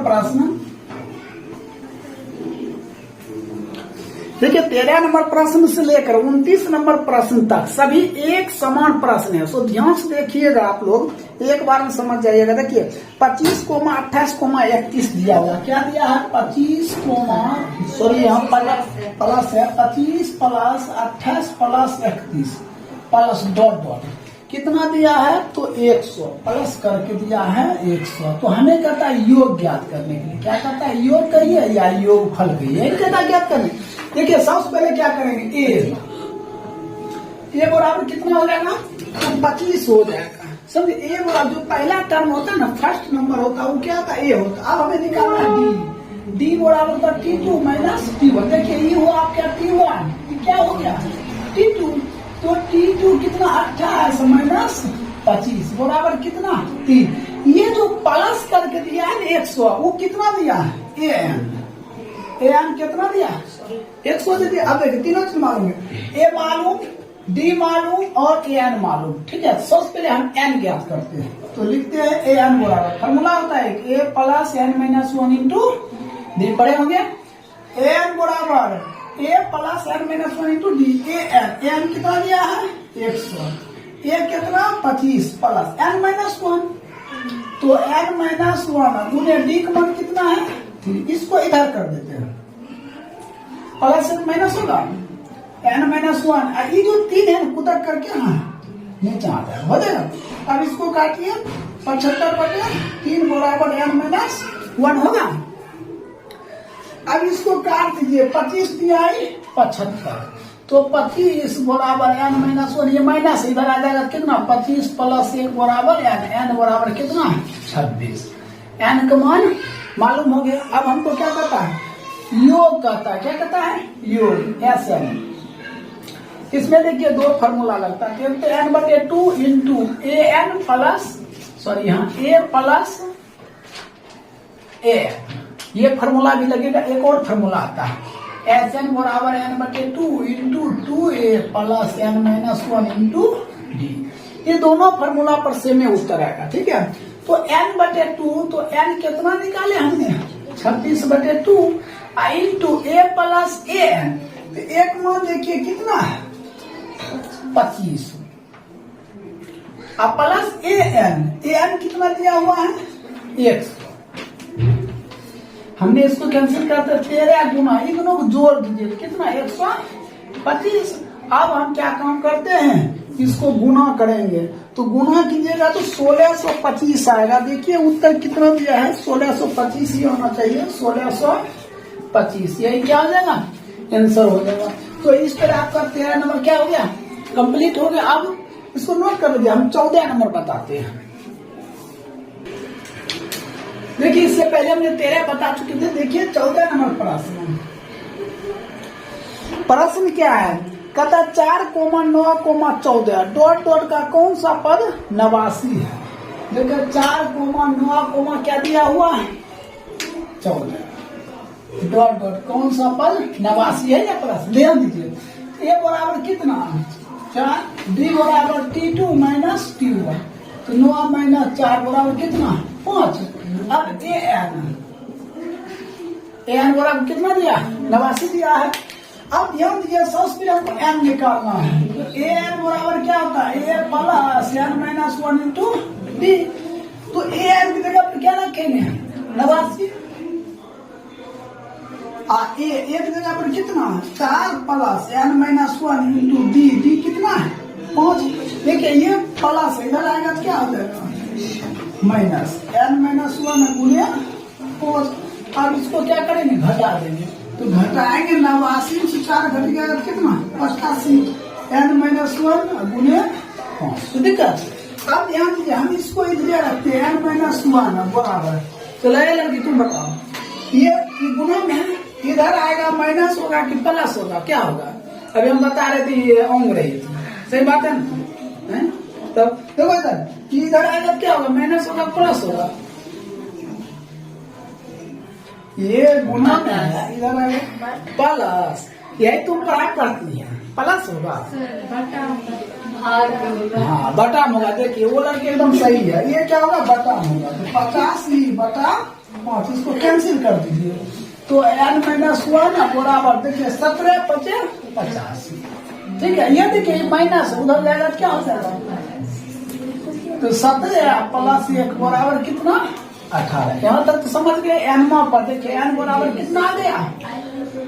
प्रश्न देखिए 13 नंबर प्रश्न से लेकर 29 नंबर प्रश्न तक सभी एक समान प्रश्न है। सो ध्यान से देखिएगा आप लोग, एक बार में समझ जाइएगा। देखिए 25, 28, 31 दिया हुआ, क्या दिया है 25, सॉरी यहाँ प्लस है 25 plus 28 plus 31 plus dot dot कितना दिया है तो 100 प्लस करके दिया है 100। तो हमें कहता है योग ज्ञात करने के लिए, क्या कहता है योग कहिए या योग फल कहिए, कहता है ज्ञात करने। देखिए सबसे पहले क्या करेंगे, ए बराबर कितना हो जाएगा तो 25 हो जाएगा। समझे, ए बराबर जो पहला टर्म होता है ना, फर्स्ट नंबर होता है वो क्या होता है ए होता है। अब हमें निकालना है डी, डी बराबर होता है T2 माइनस T1। देखिए ये हुआ आपका T1, ये क्या हो गया T2, तो T2 कितना 28 माइनस 25 बराबर कितना 3। ये जो प्लस करके दिया है 100 वो कितना दिया है एन कितना दिया 100 दे दिया। अब देखिए तीनों चीज मालूम है, ए मालूम, डी मालूम और एन मालूम। ठीक है, सबसे पहले हम एन ज्ञात करते हैं तो लिखते हैं ए एन बराबर, फॉर्मूला होता है A plus N minus 1 into D. पढ़े होंगे एन बराबर A plus N minus 1 into D. N कितना दिया है 100, ए कितना 25 प्लस एन माइनस 1, तो एन माइनस 1 गुने डी का मान कितना है 3। इसको इधर कर देते हैं, प्लस एन माइनस होगा एन माइनस 1, ये जो 3 है उधर करके हाँ नीचे आ जाएगा, हो जाएगा। अब इसको काटिए 75/3 बराबर एन माइनस 1 होगा। अब इसको काट दीजिए, 25 दिया 75, तो 25 बराबर एन माइनस 1, ये माइनस इधर आ जाएगा कितना 25 प्लस 1 बराबर एन, एन बराबर कितना 26। एन का मान मालूम हो गया। अब हमको क्या कहता है योग कहता है, क्या कहता है योग एस एन। इसमें देखिए दो फार्मूला लगता है, तो n/2 into A N plus sorry यहाँ ए प्लस ए, ये फार्मूला भी लगेगा। एक और फार्मूला आता है एस एन बराबर n/2 into 2a plus N minus 1 into D. ये दोनों फार्मूला पर सेम उत्तर आएगा। ठीक है, तो n/2, तो n कितना निकाले हमने 26/2 into A plus A N. तो एक मान देखिए कितना है 25 अब प्लस ए एन कितना दिया हुआ है 100। हमने इसको कैंसिल करते 13 गुना, इन दोनों को जोड़ दीजिए कितना 125। अब हम क्या काम करते हैं, इसको गुना करेंगे, तो गुना कीजिएगा तो 1625 आएगा। देखिए उत्तर कितना दिया है 1625 ही होना चाहिए, 1625 यही क्या हो जाएगा आंसर हो जाएगा। तो इस तरह आपका 13 नंबर क्या हो गया कंप्लीट हो गया। अब इसको नोट कर लीजिए, हम 14 नंबर बताते हैं। देखिए इससे पहले हमने 13 बता चुके थे, देखिए 14 नंबर प्रश्न। प्रश्न क्या है, कहता 4,9,14 डॉट डॉट का कौन सा पद 89 है। देखिए 4,9, क्या दिया हुआ है 14 डॉट डॉट कौन सा पद 89 है। या प्रश्न ध्यान दीजिए, ए बराबर कितना 4, डी बराबर T2 माइनस T1, तो 9 माइनस 4 बराबर कितना 5। अब एन बराबर कितना दिया 89 दिया है। अब ध्यान दीजिए सबसे पहले हमको एन निकालना है, तो एन बराबर क्या होता है A plus N minus 1 into D. तो एन की जगह पर क्या रखेंगे 89, ए की जगह पर कितना 4 plus N minus 1 into d, d कितना है 5। देखिए ये प्लस इधर आएगा तो क्या हो जाएगा माइनस एन माइनस 1 गुने 5। अब इसको क्या करेंगे घटा देंगे, तो घटाएंगे 89 से 4 घट गया कितना 85 एन माइनस 1 गुने 5। तो दिक्कत। अब ध्यान दीजिए हम इसको इधर रखते हैं एन माइनस 1 बराबर, चलो लड़की तुम बताओ ये गुना में इधर आएगा माइनस होगा कि प्लस होगा, क्या होगा। अभी हम बता रहे थे ये ओंग रही थी, सही बात है ना। तब देखो इधर आएगा क्या होगा माइनस होगा प्लस होगा, ये गुना में आया इधर आएगा प्लस, यही तुम प्राप्त करती है प्लस होगा हाँ बटा होगा। देखिए वो लड़के एकदम सही है, ये क्या होगा बटा होगा, तो 85 बटा 5, इसको कैंसिल कर दीजिए। तो n माइनस 1 बराबर देखिए 17 5 85। ठीक है, ये देखिए माइनस उधर जाएगा क्या हो जाएगा, तो 17 प्लस 1 बराबर कितना 18। यहाँ तक तो समझ गए। n पर देखिए n बराबर कितना आ गया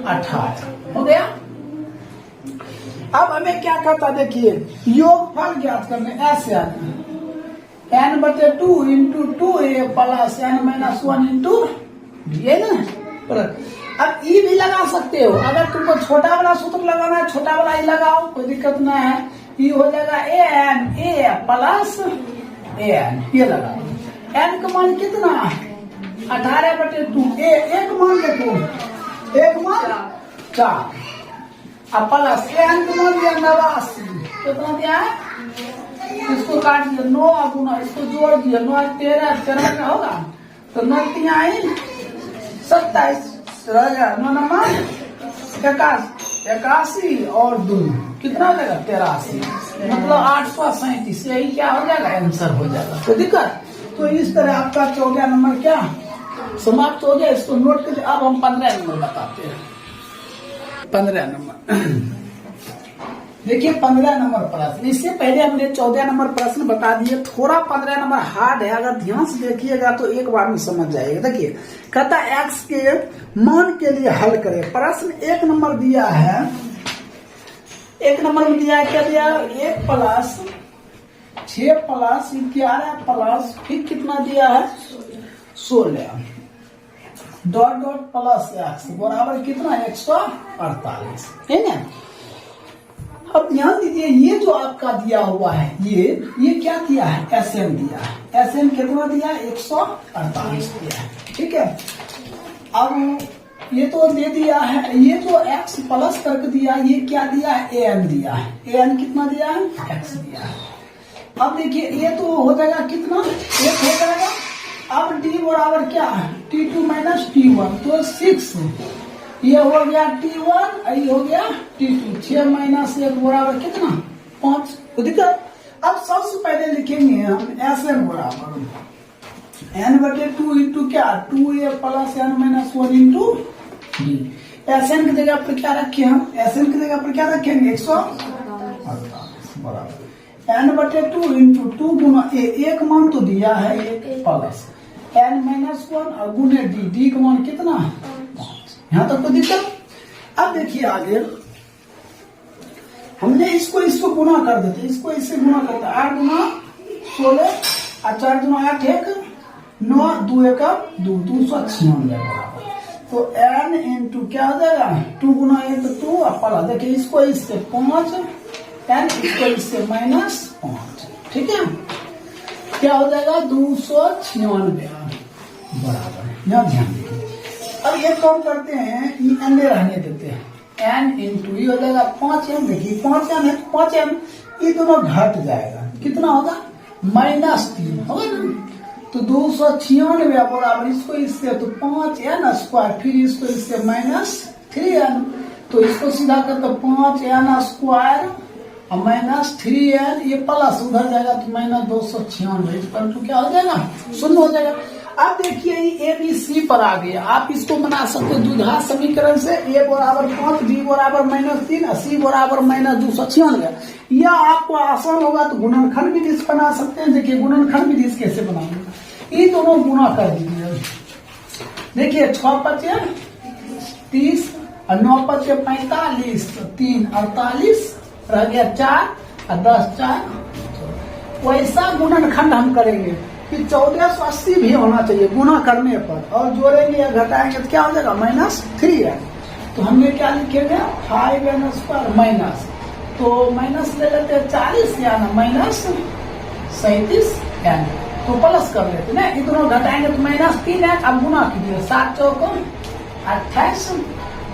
18 हो गया। अब हमें क्या करता देखिए योगफल ज्ञात करने ऐसे n बटे 2 into 2a plus n minus 1 into ये ना। अब ई भी लगा सकते हो, अगर तुमको छोटा वाला सूत्र लगाना है छोटा वाला ही लगाओ, कोई दिक्कत नहीं है। ई हो जाएगा a प्लस an, ये लगाओ। n का मान कितना 18 बटे 2, एक मान देखो, एक मान 4 अब प्लस an का मान दिया 89, कितना दिया है, इसको काट दिया 9 गुना इसको जोड़ दिया 9 13 का होगा, तो 9 3 27 रह गया 9 नंबर 81 और 2 कितना हो जाएगा 83, मतलब 837। यही क्या हो जाएगा आंसर हो जाएगा। तो दिक्कत, तो इस तरह आपका 14 नंबर क्या समाप्त हो गया। इसको नोट कीजिए। अब हम 15 नंबर बताते हैं। 15 नंबर देखिए 15 नंबर प्रश्न, इससे पहले हमने 14 नंबर प्रश्न बता दिए। थोड़ा 15 नंबर हार्ड है, अगर ध्यान से देखिएगा तो एक बार में समझ जाएगा। देखिए कहता x के मान के लिए हल करें। प्रश्न 1 नंबर दिया है, 1 नंबर में दिया है क्या दिया 1 प्लस 6 प्लस 11 प्लस फिर कितना दिया है 16 डॉट डॉट प्लस x बराबर कितना 148 है ना। अब ध्यान दीजिए ये जो आपका दिया हुआ है ये क्या दिया है SN दिया है। SN कितना दिया है 148 दिया है। ठीक है, अब ये तो दे दिया है, ये जो x प्लस करके दिया ये क्या दिया है AN दिया है। AN कितना दिया है x दिया है। अब देखिए ये तो हो जाएगा कितना 1 हो जाएगा। अब d बराबर क्या है T2 माइनस T1 तो 6, ये हो गया T1 ये हो गया T2। 6 माइनस 1 बराबर कितना 5। तो दिक्कत, अब सबसे पहले लिखेंगे हम SN बराबर n बटे 2 इंटू क्या 2a plus n minus 1 into d। SN की जगह पर क्या रखे हम, SN की जगह पर क्या रखेंगे 148 बराबर n बटे 2 इंटू 2 गुना a, एक मान तो दिया है 1 प्लस n माइनस 1 और गुने d का मान कितना 5। यहाँ तक तो दिक्कत। अब देखिए आगे हमने इसको गुना कर देते, इसको इससे गुना करते 8 गुना 16 और 4 गुना 8 1 9 2 1 2 296 बराबर। तो n इंटू क्या हो जाएगा 2 गुना 1 2 और प्लस देखिए इसको इससे 5 n इसको इससे माइनस 5। ठीक है, क्या हो जाएगा 296 बराबर। यहाँ ध्यान दीजिए। अब ये काम करते हैं ये n रहने देते हैं n इंटू ये हो जाएगा 5m। देखिए 5m है तो 5m ये दोनों घट जाएगा, कितना होगा -3 होगा ना। तो 296 बराबर इसको इससे तो 5n स्क्वायर फिर इसको इससे -3n, तो इसको सीधा कर तो 5n स्क्वायर और -3n ये प्लस उधर जाएगा तो -296 पर तो क्या हो जाएगा 0 हो जाएगा। अब देखिए ये ABC पर आ गया, आप इसको बना सकते हैं द्विघात समीकरण से। a बराबर 5 b बराबर -3 और c बराबर -296। या आपको आसान होगा तो गुणनखंड विधि से बना सकते हैं। देखिए गुणनखंड विधि से कैसे बनाएंगे, ये दोनों गुणा कर दीजिए। देखिए 6 5 30 और 9 5 45 3 48 रह गया 4 और 10 4। वैसा गुणनखंड हम करेंगे कि 1480 भी होना चाहिए गुना करने पर, और जोड़ेंगे या घटाएंगे तो क्या हो जाएगा -3n। तो हमने क्या लिखेंगे 5n स्क्वायर माइनस, तो माइनस ले लेते हैं 40 या -37n, तो प्लस कर लेते ना, इतना घटाएंगे तो -3n। अब गुना कीजिए 7 चौको 28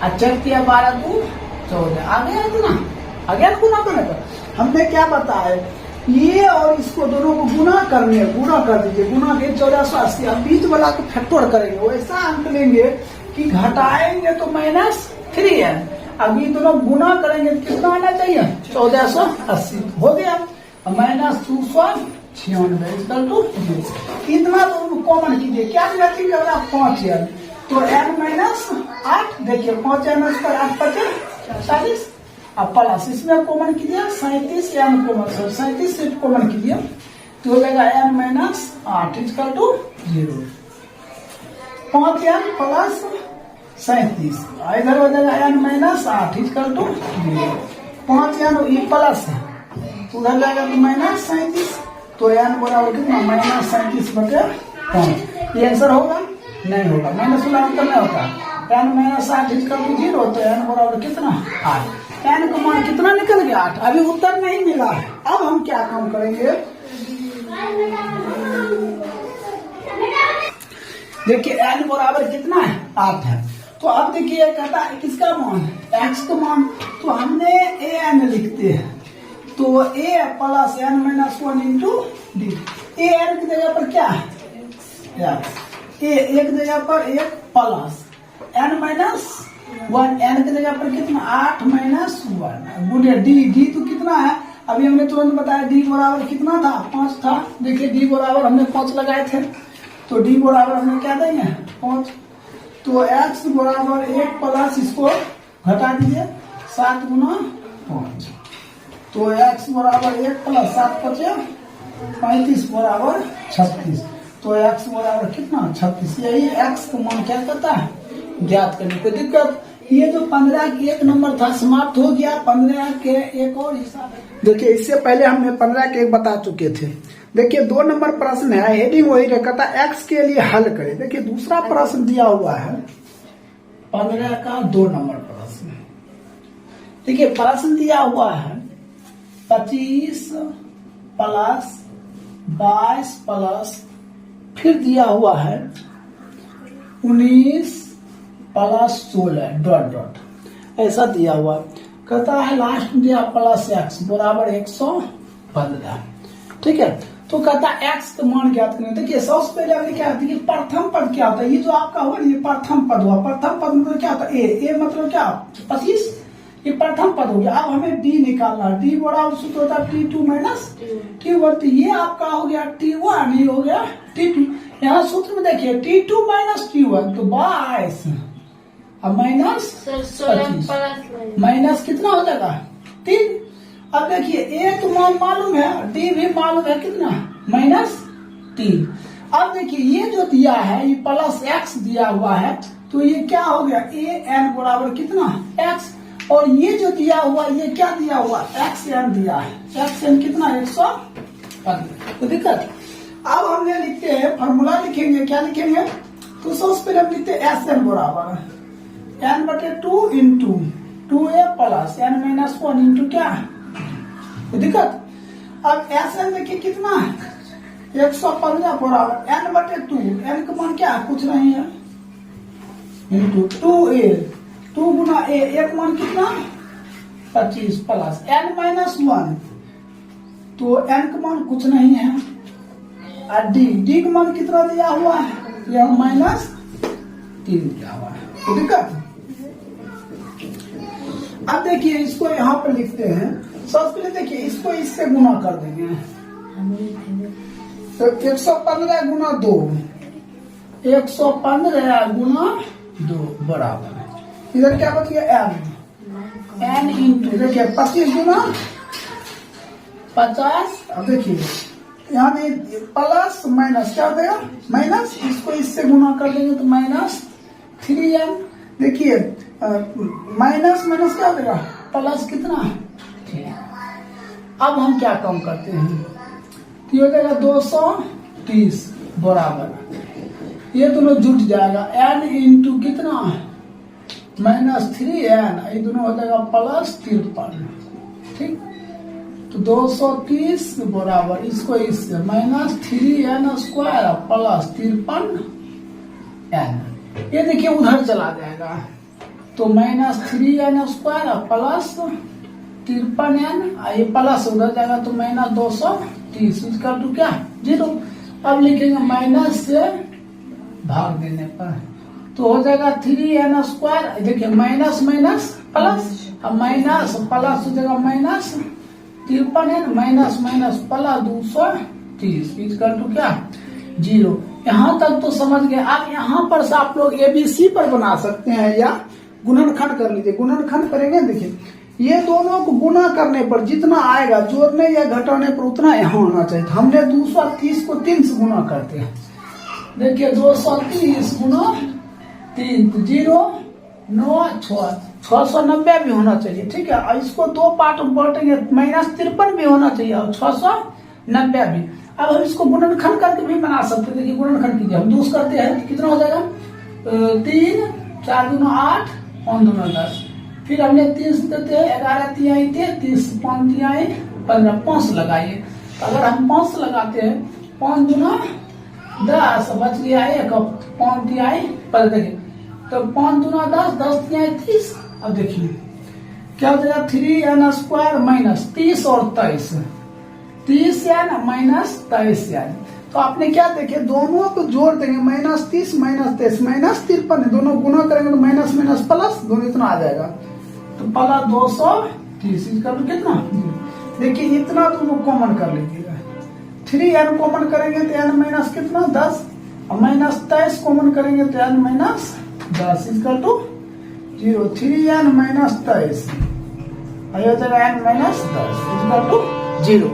और 4 12 2 14 आ गया इतना, आ गया गुना करने पर। हमने क्या बताया ये और इसको दोनों को गुना कर दीजिए, गुना के 1480। अब बीच वाला को फैक्टर करेंगे, वैसा अंक लेंगे कि घटाएंगे तो -3n। अब ये दोनों गुना करेंगे कितना आना चाहिए 1480 हो गया। -296 96 इक्वल टू 0। इतना तो कॉमन कीजिए, क्या निकालिए अगर आप 5n तो n माइनस 8, देखिए 5n पर 8 बचे 40, अब प्लस इसमें कॉमन कीजिए 37 n कॉमन 37 से कॉमन कीजिए तो हो जाएगा n minus 8 equal to 0। 5n plus 37 इधर हो जाएगा n minus 8 equal to 0। 5n ये प्लस है तो उधर जाएगा तो माइनस 37 तो n बराबर कितना माइनस 37 बटे 5। ये आंसर होगा नहीं होगा, माइनस वाला आंसर नहीं होता। n माइनस 8 इक्वल टू 0 तो n बराबर कितना 8। n का मान कितना निकल गया 8। अभी उत्तर नहीं मिला है, अब हम क्या काम करेंगे देखिए n बराबर कितना है 8 है। तो अब देखिए कहता है किसका मान x का मान, तो हमने an लिखते हैं तो a plus n minus 1 into D. A n की जगह पर क्या है ए एक जगह पर एक प्लस n माइनस 1 n की जगह पर कितना 8 माइनस 1 गुणे डी तो कितना है अभी हमने तुरंत बताया डी बराबर कितना था 5 था। देखिए डी बराबर हमने 5 लगाए थे तो डी बराबर हमने क्या देंगे 5। तो x बराबर 1 प्लस इसको घटा दीजिए 7 गुना 5 तो x बराबर 1 प्लस 7 बचे 35 बराबर 36 तो x बराबर कितना 36। यही x का मान क्या करता है ज्ञात करने को दिक्कत। ये जो 15 के 1 नंबर था समाप्त हो गया। 15 के एक और हिसाब देखिए, इससे पहले हमने 15 के 1 बता चुके थे। देखिए 2 नंबर प्रश्न है, हेडिंग वही कहता है x के लिए हल करें। देखिए दूसरा प्रश्न दिया हुआ है 15 का 2 नंबर प्रश्न। देखिए प्रश्न दिया हुआ है 25 प्लस 22 प्लस फिर दिया हुआ है 19 प्लस 16 डॉट डॉट ऐसा दिया हुआ। कहता है लास्ट में दिया प्लस x बराबर 115। ठीक है, तो कहता है x का मान ज्ञात करें। देखिए सबसे पहले हमने क्या होता है प्रथम पद क्या होता है, ये जो आपका हुआ ये प्रथम पद हुआ। प्रथम पद मतलब क्या होता है ए मतलब क्या 25, ये प्रथम पद हो गया। अब हमें डी निकालना, डी बराबर सूत्र होता है T2 माइनस T1। तो ये आपका हो गया T1, ये हो गया T2। यहाँ सूत्र में देखिए T2 माइनस T1 तो 22 अब माइनस 25 माइनस कितना हो जाएगा 3। अब देखिए ए तो मान मालूम है, डी भी मालूम है कितना माइनस 3। अब देखिए ये जो दिया है ये प्लस x दिया हुआ है तो ये क्या हो गया ए एन बराबर कितना x। और ये जो दिया हुआ ये क्या दिया हुआ एक्स एन दिया है, एक्स एन कितना 115। तो दिक्कत। अब हमने लिखते हैं फॉर्मूला लिखेंगे, क्या लिखेंगे तो सबसे पहले हम लिखते हैं एस एन बराबर एन बटे 2 into 2a plus N minus 1 into क्या तो दिक्कत। अब एस एन देखिए कितना है 115 बराबर एन बटे 2, एन का मान क्या कुछ नहीं है इंटू 2a 2 गुना ए एक मान कितना 25 प्लस एन माइनस 1 तो एन का मान कुछ नहीं है और डी का मान कितना दिया हुआ है यह माइनस 3 दिया हुआ है। तो दिक्कत। अब देखिए इसको यहाँ पर लिखते हैं। सबसे पहले देखिए इसको इससे गुना कर देंगे तो 115 गुना 2 115 गुना 2 बराबर इधर क्या बच गया एन इंटू देखिए 25 गुना 50। अब देखिए यहाँ प्लस माइनस क्या हो गया माइनस, इसको इससे गुना कर देंगे तो माइनस 3n। देखिए माइनस माइनस क्या हो जाएगा प्लस कितना। अब हम क्या कम करते हैं तो ये हो जाएगा 230 बराबर ये दोनों जुट जाएगा n इंटू कितना माइनस 3n, ये दोनों हो जाएगा प्लस 53। ठीक, तो 230 बराबर इसको इससे minus 3n square plus 53n। ये देखिए उधर चला जाएगा तो minus 3n square plus 53n, ये प्लस उधर जाएगा तो माइनस 230 इसका टू क्या 0। अब लिखेंगे माइनस से भाग देने पर तो हो जाएगा 3n स्क्वायर। देखिए माइनस माइनस प्लस, अब माइनस प्लस हो जाएगा minus 53n minus minus plus 30 equal to क्या 0। यहाँ तक तो समझ गए। अब यहाँ पर से आप लोग ABC पर बना सकते हैं या गुणनखंड कर लीजिए। गुणनखंड करेंगे, देखिए ये दोनों को गुना करने पर जितना आएगा जोड़ने या घटाने पर उतना यहाँ होना चाहिए। हमने 230 को 3 से गुना करते हैं। देखिए 230 गुना 3 तो 0 9 6 690 भी होना चाहिए। ठीक है, और इसको दो पार्ट में बांटेंगे, -53 भी होना चाहिए और 690 भी। अब हम इसको गुणनखंड करके भी बना सकते हैं। देखिए गुणनखंड कीजिए, हम 2 करते हैं तो कितना हो जाएगा 3 4 दूना 8 5 दूना 10। फिर हमने 30 देते हैं 11 तिहाई थे 30 5 तिहाई 15 5 लगाइए। अगर हम 5 लगाते हैं 5 दूना 10 बच गया 1 5 तिहाई 15। देखिए तो 5 दूना 10 10 तिहाई 30। अब देखिए क्या हो जाएगा 3n² माइनस 30 और 23 30n माइनस 23n। तो आपने क्या देखे दोनों को जोड़ देंगे -30 -23 -53 दोनों गुना करेंगे तो माइनस माइनस प्लस दोनों इतना आ जाएगा। तो पहला 230 इसका तो कितना, देखिए इतना दोनों कॉमन कर लीजिएगा। 3n कॉमन करेंगे तो n माइनस कितना 10 और -23 कॉमन करेंगे तो n minus 10 equal to 0। 3n minus 23 हो जाएगा n माइनस 10 इक्वल टू 0।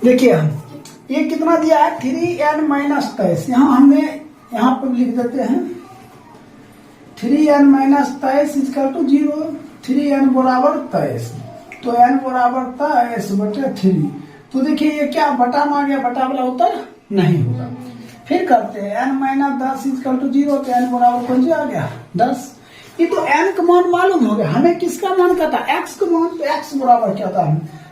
देखिए ये कितना दिया है 3n माइनस 23। यहाँ हमने यहाँ पर लिख देते हैं 3n minus 23 equal to 0। 3n बराबर 23 तो n बराबर 23/3। तो देखिए ये क्या बटा में आ गया, बटा वाला उत्तर नहीं होगा। फिर करते हैं n माइनस 10 इक्वल टू 0 तो n बराबर कौन सी आ गया 10। ये तो n का मान मालूम हो गया, हमें किसका मान क्या था x का मान। तो x बराबर क्या था,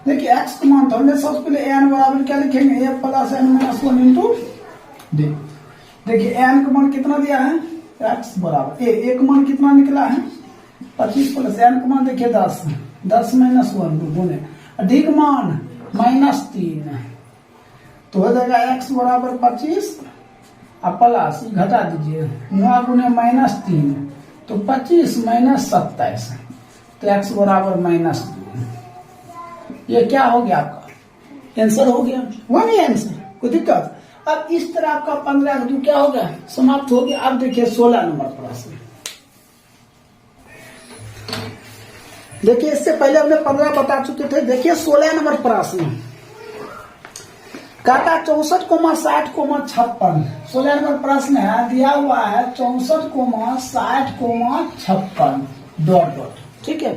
देखिए x का मान तो हमने सबसे पहले n बराबर क्या लिखेंगे a plus n minus 1 into d। देखिए n का मान कितना दिया है x बराबर a का मान कितना निकला है 25 प्लस n का मान देखिए 10 10 माइनस 1 गुने d का मान -3 तो हो जाएगा x बराबर 25 और प्लस घटा दीजिए 9 गुने -3 तो 25 माइनस 27 तो x बराबर -2। ये क्या हो गया आपका आंसर हो गया, वो नहीं आंसर कोई दिक्कत। अब इस तरह आपका 15 2 क्या हो गया समाप्त हो गया। अब देखिए 16 नंबर प्रश्न। देखिए इससे पहले हमने 15 बता चुके थे। देखिए 16 नंबर प्रश्न कहता 64, 60, 56। 16 नंबर प्रश्न है, दिया हुआ है 64, 60, 56 डॉट डॉट। ठीक है,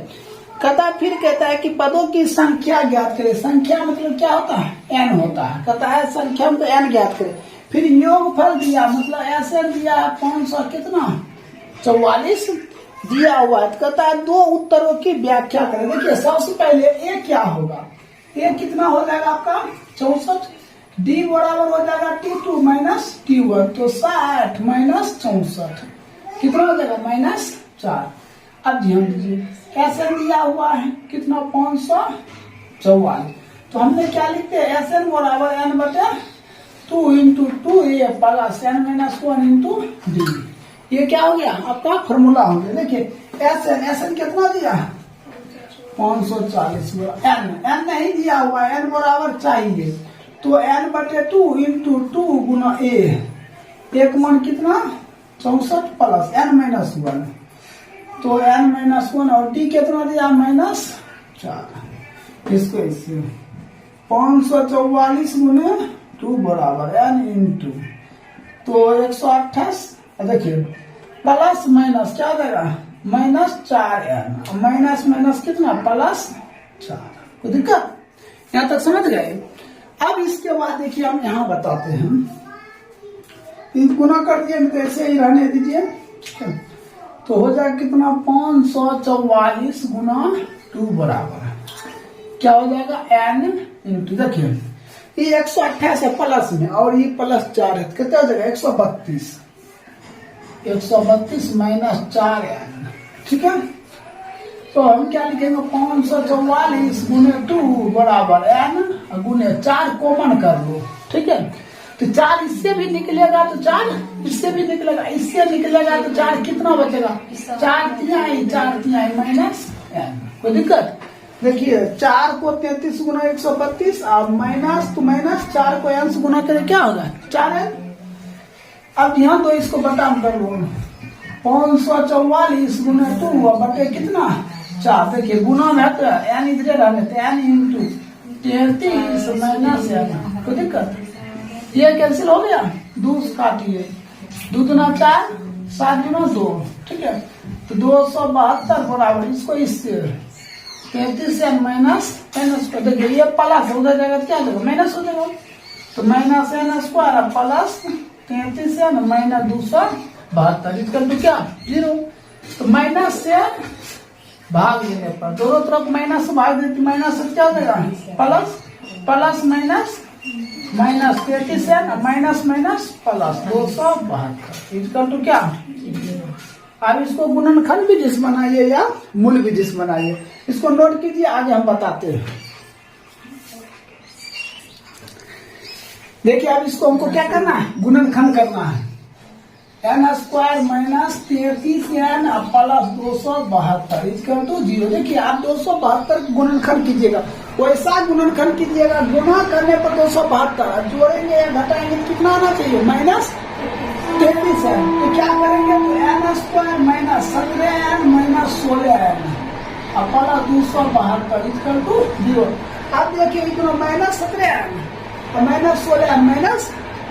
कहता फिर कहता है कि पदों की संख्या ज्ञात करें। संख्या मतलब क्या होता है n होता है। कहता है संख्या में n ज्ञात करें। फिर योगफल दिया मतलब ऐसे दिया है 500 कितना 44 दिया हुआ है। कहता है दो उत्तरों की व्याख्या करें। देखिए सबसे पहले a क्या होगा, a कितना हो जाएगा आपका 64, d बराबर हो जाएगा t2 माइनस t1 तो 60 माइनस 64 कितना हो जाएगा -4। अब ध्यान दीजिए ऐसे दिया हुआ है कितना 544 तो हमने क्या लिखते हैं एस बराबर n बटे 2 into 2a plus n minus 1 into D. ये क्या हो गया आपका फॉर्मूला हो गया। देखिए एस कितना दिया 540 n नहीं दिया हुआ n बराबर चाहिए तो n बटे 2 इंटू 2 गुना a एक मान कितना 64 प्लस n माइनस 1 तो n माइनस 1 और d कितना दिया -4। इसको इससे 544 गुने 2 बराबर n इंटू तो 128। देखिए प्लस माइनस क्या देगा -4n माइनस माइनस कितना +4। कोई दिक्कत यहाँ तक समझ गए। अब इसके बाद देखिए हम यहाँ बताते हैं गुना कर दिए तो ऐसे ही रहने दीजिए। तो हो जाएगा कितना 544 गुना 2 बराबर क्या हो जाएगा n इंटू देखिए ये 128 है प्लस में और ये +4 है कितना हो जाएगा 132 माइनस 4n। ठीक है, तो हम क्या लिखेंगे 544 गुने 2 बराबर n गुने 4 कॉमन कर लो। ठीक है, तो 4 इससे भी निकलेगा तो 4 इससे भी निकलेगा, इससे निकलेगा तो 4 कितना बचेगा, 4 तिहाई माइनस n। कोई दिक्कत? देखिए 4 को 33 गुना 132 और माइनस तो माइनस 4 को n से गुना करें क्या होगा 4n। अब यहाँ तो इसको बटाम कर लो 544 गुना 2 बटे कितना 4। देखिए गुना में तो n इधर रहने तो n इंटू 33 माइनस n। कोई दिक्कत? ये कैंसिल हो गया, 2 काटिए 2 दूना 4 7 दूना 2, ठीक है। तो 272 बराबर इसको इससे 33 n माइनस को देखिए ये प्लस उधर जाएगा क्या देगा माइनस हो जाएगा, तो minus n square plus 33 n minus 272 इसका तो क्या 0। तो माइनस से भाग लेने पर दोनों तरफ माइनस से भाग देती, माइनस से क्या हो जाएगा plus minus 33 n minus plus 272 इसका तो क्या। अब इसको गुणनखंड भी जिस बनाइए या मूल भी जिस बनाइए, इसको नोट कीजिए, आगे हम बताते हैं। देखिए अब इसको हमको क्या करना है, गुणनखंड करना है। n square minus 33 n plus 272 इसका तो 0। देखिए आप 272 गुणनखंड कीजिएगा, वैसा गुणनखंड कीजिएगा, गुणा करने पर 272 जोड़ेंगे या घटाएंगे कितना आना चाहिए माइनस 33 n। तो क्या करेंगे तो n square minus 17n minus 16n plus 272 इसका तो 0। अब देखिए इतना माइनस 17n और माइनस 16n माइनस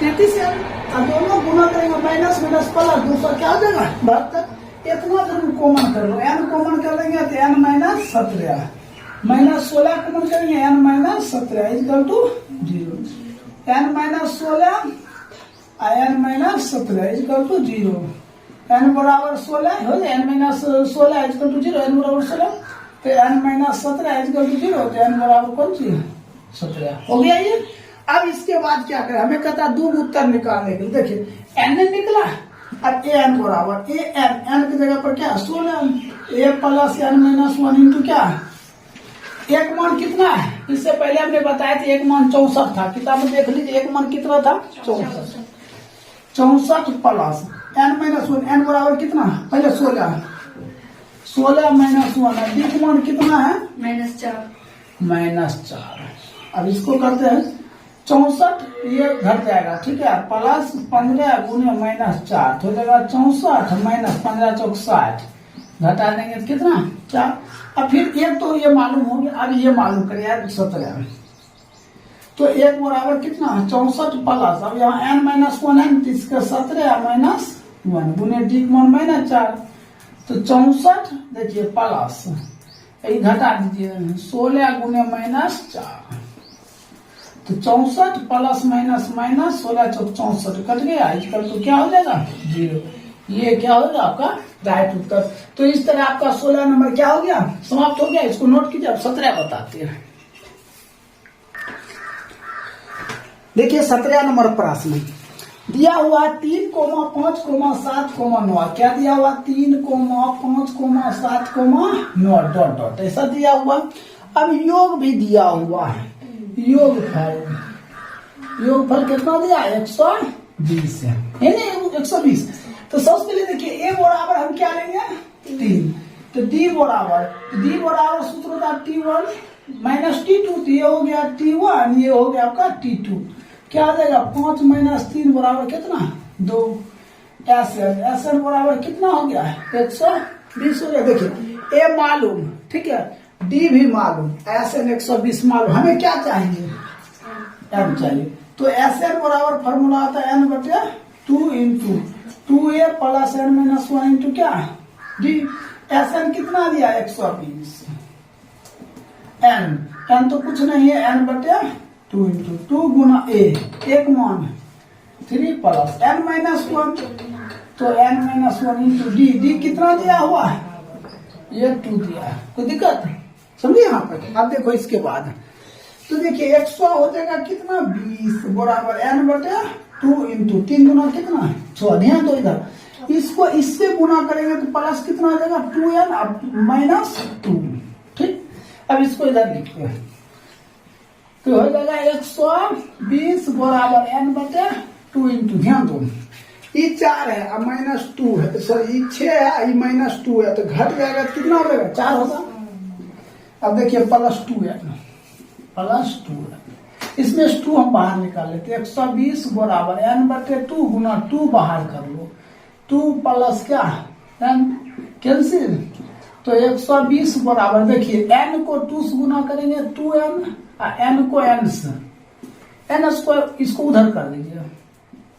33n दोनों गुना करेंगे माइनस प्लस 200 क्या हो जाएगा 72। इतना जरूर कॉमन कर लो, n कॉमन कर लेंगे तो n माइनस 17 माइनस 16 कॉमन करेंगे n minus 17 equal to 0। n minus 16 n minus 17 equal to 0। n बराबर 16 हो जाए, n minus 16 equal to 0, n बराबर 16 तो n माइनस 17 इक्वल टू 0, तो n बराबर कौन सी 17 हो गया ये। अब इसके बाद क्या करें, हमें कहता है 2 उत्तर निकालने के लिए। देखिए n निकला, अब an बराबर n की जगह पर क्या 16 a plus n minus 1 into क्या एक मान कितना है, इससे पहले हमने बताया था एक मान 64 था, किताब में देख लीजिए एक मान कितना था 64 प्लस n माइनस 1 n बराबर कितना पहले 16 माइनस 1 डी का मान कितना है -4। अब इसको करते हैं 64 ये घट जाएगा, ठीक है, प्लस 15 गुने -4 तो हो जाएगा 64 माइनस 15 चौक 60 घटा देंगे कितना 4। अब फिर एक तो ये मालूम हो गया, अब ये मालूम करिए 17 तो एक बराबर कितना 64 प्लस अब यहाँ n माइनस 1 है तो इसका 17 माइनस 1 गुने डी का मान -4 तो 64 देखिए प्लस ये घटा दीजिए 16 गुने -4 तो 64 प्लस माइनस 16 चौक 64 कट गया, इसका तो क्या हो जाएगा 0। ये क्या होगा आपका राइट उत्तर। तो इस तरह आपका 16 नंबर क्या हो गया समाप्त हो गया। इसको नोट कीजिए, अब 17 बताते हैं। देखिए 17 नंबर प्रश्न दिया हुआ 3, 5, 7, 9 क्या दिया हुआ 3, 5, 7, 9 डॉट डॉट ऐसा दिया हुआ। अब योग भी दिया हुआ है, योगफल कितना दिया 120 है नहीं 120। तो सबसे पहले देखिए a बराबर हम क्या लेंगे 3, तो d बराबर सूत्र होता t1 माइनस t2 तो ये हो गया t1 ये हो गया आपका t2 क्या आ जाएगा 5 माइनस 3 बराबर कितना 2 SN बराबर कितना हो गया 120 हो गया। देखिए a मालूम, ठीक है, d भी मालूम, SN 120 मालूम, हमें क्या चाहिए n चाहिए। तो SN बराबर फॉर्मूला आता है n बटे 2 into 2a plus n minus 1 into क्या d। SN कितना दिया 120 n तो कुछ नहीं है n बटे 2 इंटू 2 गुना a एक मान 3 प्लस n माइनस 1 तो n माइनस 1 इंटू d कितना दिया हुआ है ये 2 दिया है। कोई दिक्कत समझिए यहाँ पर। अब देखो इसके बाद तो देखिए 100 हो जाएगा कितना 20 बराबर n बटे 2 इंटू 3 गुना कितना 6। ध्यान दो इधर, इसको इससे गुना करेंगे तो प्लस कितना आ जाएगा 2n माइनस 2। ठीक, अब इसको इधर लिखते हैं तो हो जाएगा 120 बराबर n बटे 2 इंटू, ध्यान दो ये 4 है और -2 है, सॉरी 6 है, ये -2 है, तो घट जाएगा तो कितना हो जाएगा 4 होगा। अब देखिए +2 है, +2 है, इसमें 2 हम बाहर निकाल लेते। 120 बराबर n बटे 2 गुना 2 बाहर कर लो, 2 प्लस क्या n कैंसिल, तो 120 बराबर देखिए n को 2 से गुना करेंगे 2n और n को n से, n स्क्वायर इसको उधर कर दीजिए,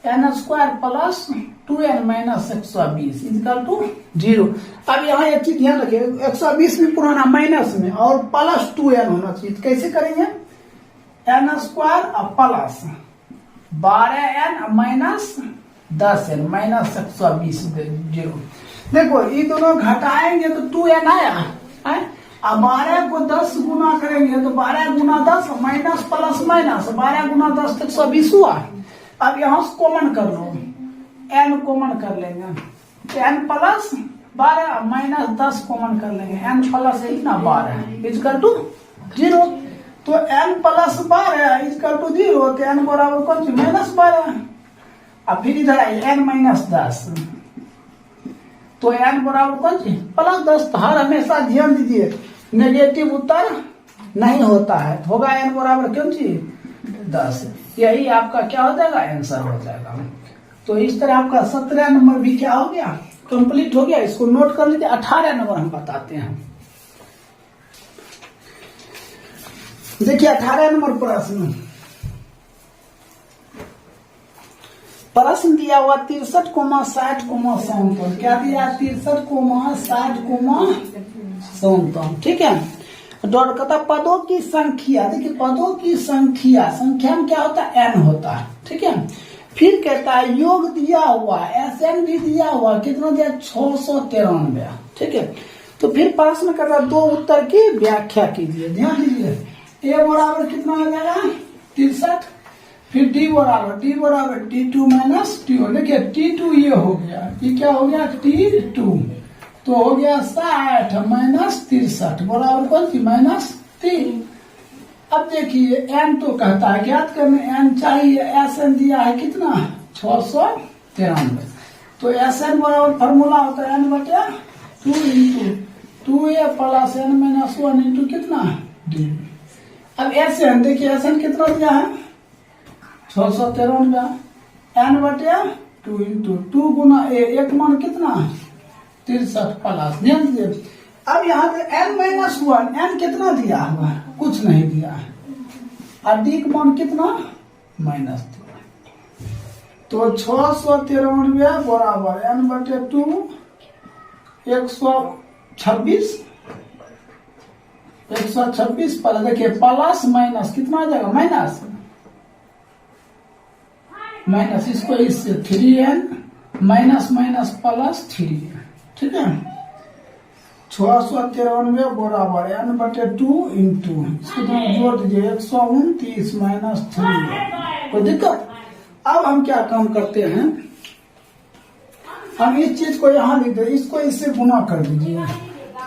n square plus 2n minus 120 equal to 0। अब यहाँ एक चीज ध्यान रखिए, 120 भी पुराना माइनस में और प्लस 2n होना चाहिए, तो कैसे करेंगे n स्क्वायर और plus 12n minus 10n minus 120 0। देखो ये दोनों घटाएंगे तो 2n आया है, अब 12 को 10 गुना करेंगे तो 12 गुना 10 माइनस प्लस माइनस 12 गुना 10 तक 120 हुआ। अब यहाँ से कॉमन कर लो, n कॉमन कर लेंगे, n प्लस 12 माइनस 10 कॉमन कर लेंगे, n प्लस इतना 12 इक्वल टू 0। तो n प्लस 12 इक्वल टू 0, तो n बराबर कौन सी -12। अब फिर इधर आइए n माइनस 10, तो n बराबर कौन सी +10। तो हर हमेशा ध्यान दीजिए नेगेटिव उत्तर नहीं होता है, होगा n बराबर कौन सी 10, यही आपका क्या हो जाएगा आंसर हो जाएगा। तो इस तरह आपका 17 नंबर भी क्या हो गया कंप्लीट हो गया। इसको नोट कर लीजिए। 18 नंबर हम बताते हैं, देखिए 18 नंबर प्रश्न दिया हुआ 63,60,57, क्या दिया 63,60,57, ठीक है। डॉट कहता पदों की संख्या, देखिए पदों की संख्या में क्या होता है n होता है, ठीक है। फिर कहता है योग दिया हुआ Sn भी दिया हुआ, कितना दिया 693, ठीक है। तो फिर प्रश्न करता दो उत्तर की व्याख्या कीजिए, ध्यान दीजिए। a बराबर कितना हो जाएगा 63, फिर d बराबर t2 माइनस t1, देखिए t2 ये हो गया, ये क्या हो गया t2, तो हो गया 60 माइनस 63 बराबर कौन सी -3। अब देखिए n तो कहता है ज्ञात करने, n चाहिए, Sn दिया है कितना 693, तो Sn बराबर फॉर्मूला होता है n बटे 2 into 2a plus n minus 1 into कितना d। अब Sn देखिए Sn कितना दिया है 693, n बटे 2 इंटू 2 गुना a, एक मान कितना 63 प्लस, ध्यान दीजिए। अब यहाँ पे n माइनस 1, n कितना दिया हुआ कुछ नहीं दिया है, और d का मान कितना -3, तो 693 बराबर n बटे 2 126 पर देखिए प्लस माइनस कितना आ जाएगा माइनस, इसको इससे 3n माइनस माइनस प्लस 3, ठीक है। 693 बराबर n बटे 2 इंटू इसको जोड़ दीजिए 129 माइनस 3, कोई दिक्कत। अब हम क्या काम करते हैं, हम इस चीज को यहाँ लिख दे, इसको इससे गुना कर दीजिए,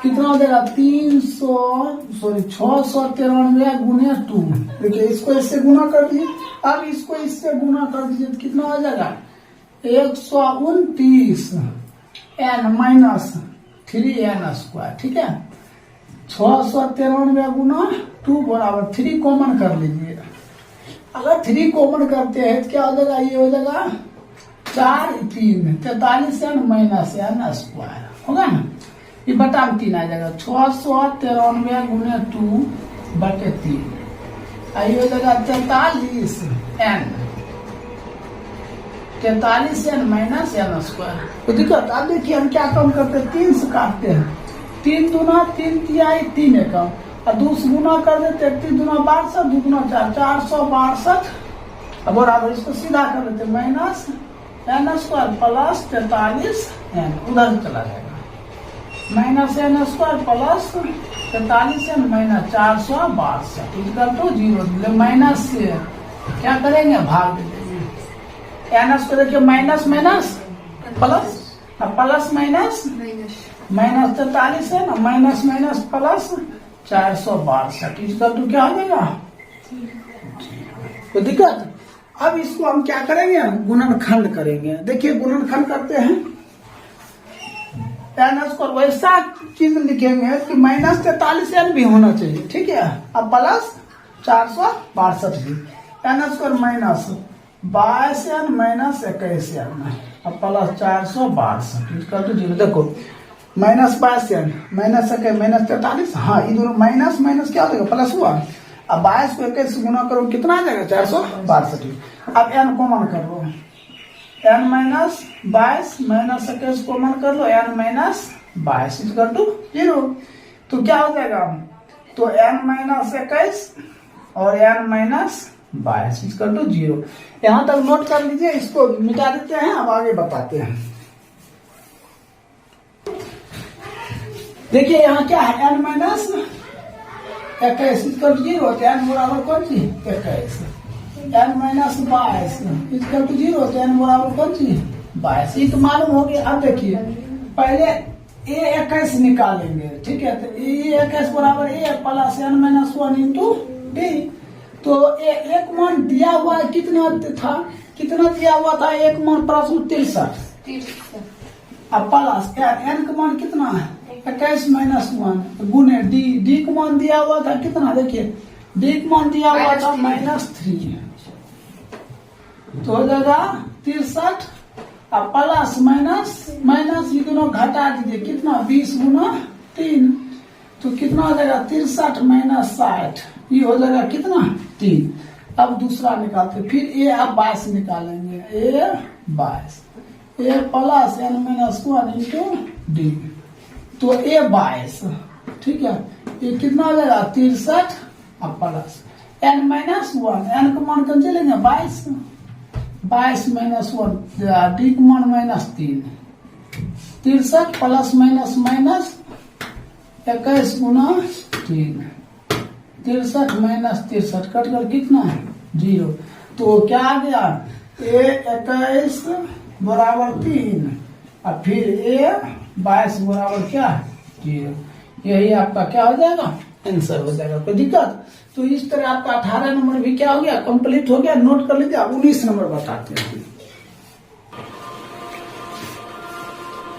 कितना हो जाएगा 693 गुने 2, देखिए इसको इससे गुना कर दीजिए। अब इसको इससे गुना कर दीजिए तो कितना हो जाएगा 129 n माइनस 3n स्क्वायर, ठीक है। 693 गुना 2 बराबर 3 कॉमन कर लीजिए। अगर 3 कॉमन करते हैं तो क्या हो जाएगा, ये हो जाएगा 4 3 43n माइनस n स्क्वायर होगा ना, ये बटा 3 आ जाएगा। 693 गुने 2 बटे 3, आइए हो जाएगा 43n माइनस n स्क्वायर। तो दिक्कत, अब देखिए हम क्या काम करते हैं 3 से काटते हैं, 3 दूना 3 तिहाई 3 एकम, और 2 से गुना कर देते 3 दूना 62, 2 गुना 462, अब बराबर इसको सीधा कर देते minus n square plus 43n, उधर चला जाएगा minus n square plus 43n minus 462 equal to 0, minus से क्या करेंगे भाग देंगे, n स्क्वायर देखिए minus minus plus, plus minus minus 43 है ना, minus minus plus 462 equal to क्या हो जाएगा तो दिक्कत। अब इसको हम क्या करेंगे, गुणनखंड करेंगे। देखिए गुणनखंड करते हैं, एन स्क्वायर वैसा चीज लिखेंगे कि -43 भी होना चाहिए, ठीक है। अब प्लस 462 भी, N square minus 22n minus 21n, अब प्लस 462 इसका तो जीरो। देखो -22n माइनस 21 माइनस 43, हाँ ये दोनों माइनस माइनस क्या हो जाएगा, प्लस हुआ। अब 22 को 21 से गुना करो कितना आ जाएगा, 462। अब n कॉमन कर लो, n माइनस 22 माइनस 21 कॉमन कर लो, n माइनस 22 इक्वल टू 0। तो क्या हो जाएगा, तो n माइनस 21 और n माइनस 22 इक्वल टू 0। यहां तक नोट कर लीजिए, इसको मिटा देते हैं, अब आगे बताते हैं। देखिए यहाँ क्या है, n माइनस 21 इक्वल टू 0, तो n बराबर कौन सी 21, n माइनस 22 इक्वल टू 0, तो n बराबर कौन सी 22, ये तो मालूम हो गया। अब देखिए पहले a21 निकालेंगे, ठीक है। तो a21 बराबर a plus n minus 1 into D. तो एक मान दिया हुआ है, कितना था, कितना दिया हुआ था, एक मान प्रश्न 63, अब प्लस n का मान कितना है 21 माइनस 1 गुने डी का मान दिया हुआ था कितना, देखिए डी का मान दिया हुआ था -3, तो हो जाएगा 63, अब प्लस माइनस माइनस ये दोनों घटा दीजिए, कितना 20 गुना 3, तो कितना हो जाएगा 63 माइनस 60, ये हो जाएगा कितना 3। अब दूसरा निकालते, फिर ए अब 22 निकालेंगे, A 22 A plus n minus 1 into D, तो ए 22, ठीक है। ये कितना हो जाएगा 63, अब प्लस n माइनस 1, n का मान कौन चलेंगे 22, 22 माइनस 1, डी का मान -3, 63 प्लस माइनस माइनस 21 गुना 3, 63 माइनस 63 कट कर कितना 0, तो क्या आ गया a21 बराबर 3 और फिर a22 बराबर क्या 0। यही आपका क्या हो जाएगा, आंसर हो जाएगा। कोई दिक्कत। तो इस तरह आपका 18 नंबर भी क्या हो गया, कंप्लीट हो गया। नोट कर लीजिए। 19 नंबर बताते हैं।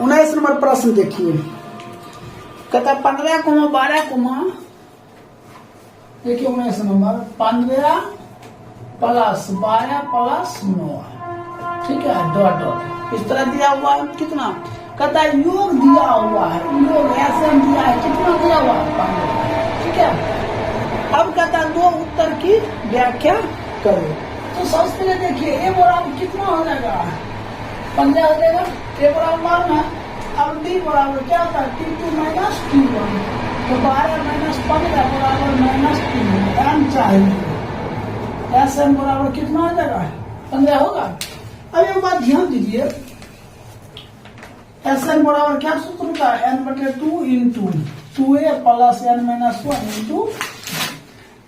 19 नंबर प्रश्न देखिए, कहता 15, 12, देखिए 19 नंबर 15 प्लस 12 प्लस 9, ठीक है, डॉट डॉट इस तरह दिया हुआ है। कितना कहता है, योग दिया हुआ है, योग ऐसे दिया है, कितना दिया हुआ है 15, ठीक है। अब कहता है दो उत्तर की व्याख्या करो। तो सबसे पहले देखिए ए बराबर कितना हो जाएगा 15 हो जाएगा, ए बराबर मालूम है। अब डी बराबर क्या होता है T2 माइनस T1, तो 12 माइनस 15 बराबर -3, एम चाहिए, एस एम बराबर कितना हो जाएगा 15 होगा। अब एक बात ध्यान दीजिए, एस एन बराबर क्या सूत्र होता है, n/2 into 2a plus n minus 1 into,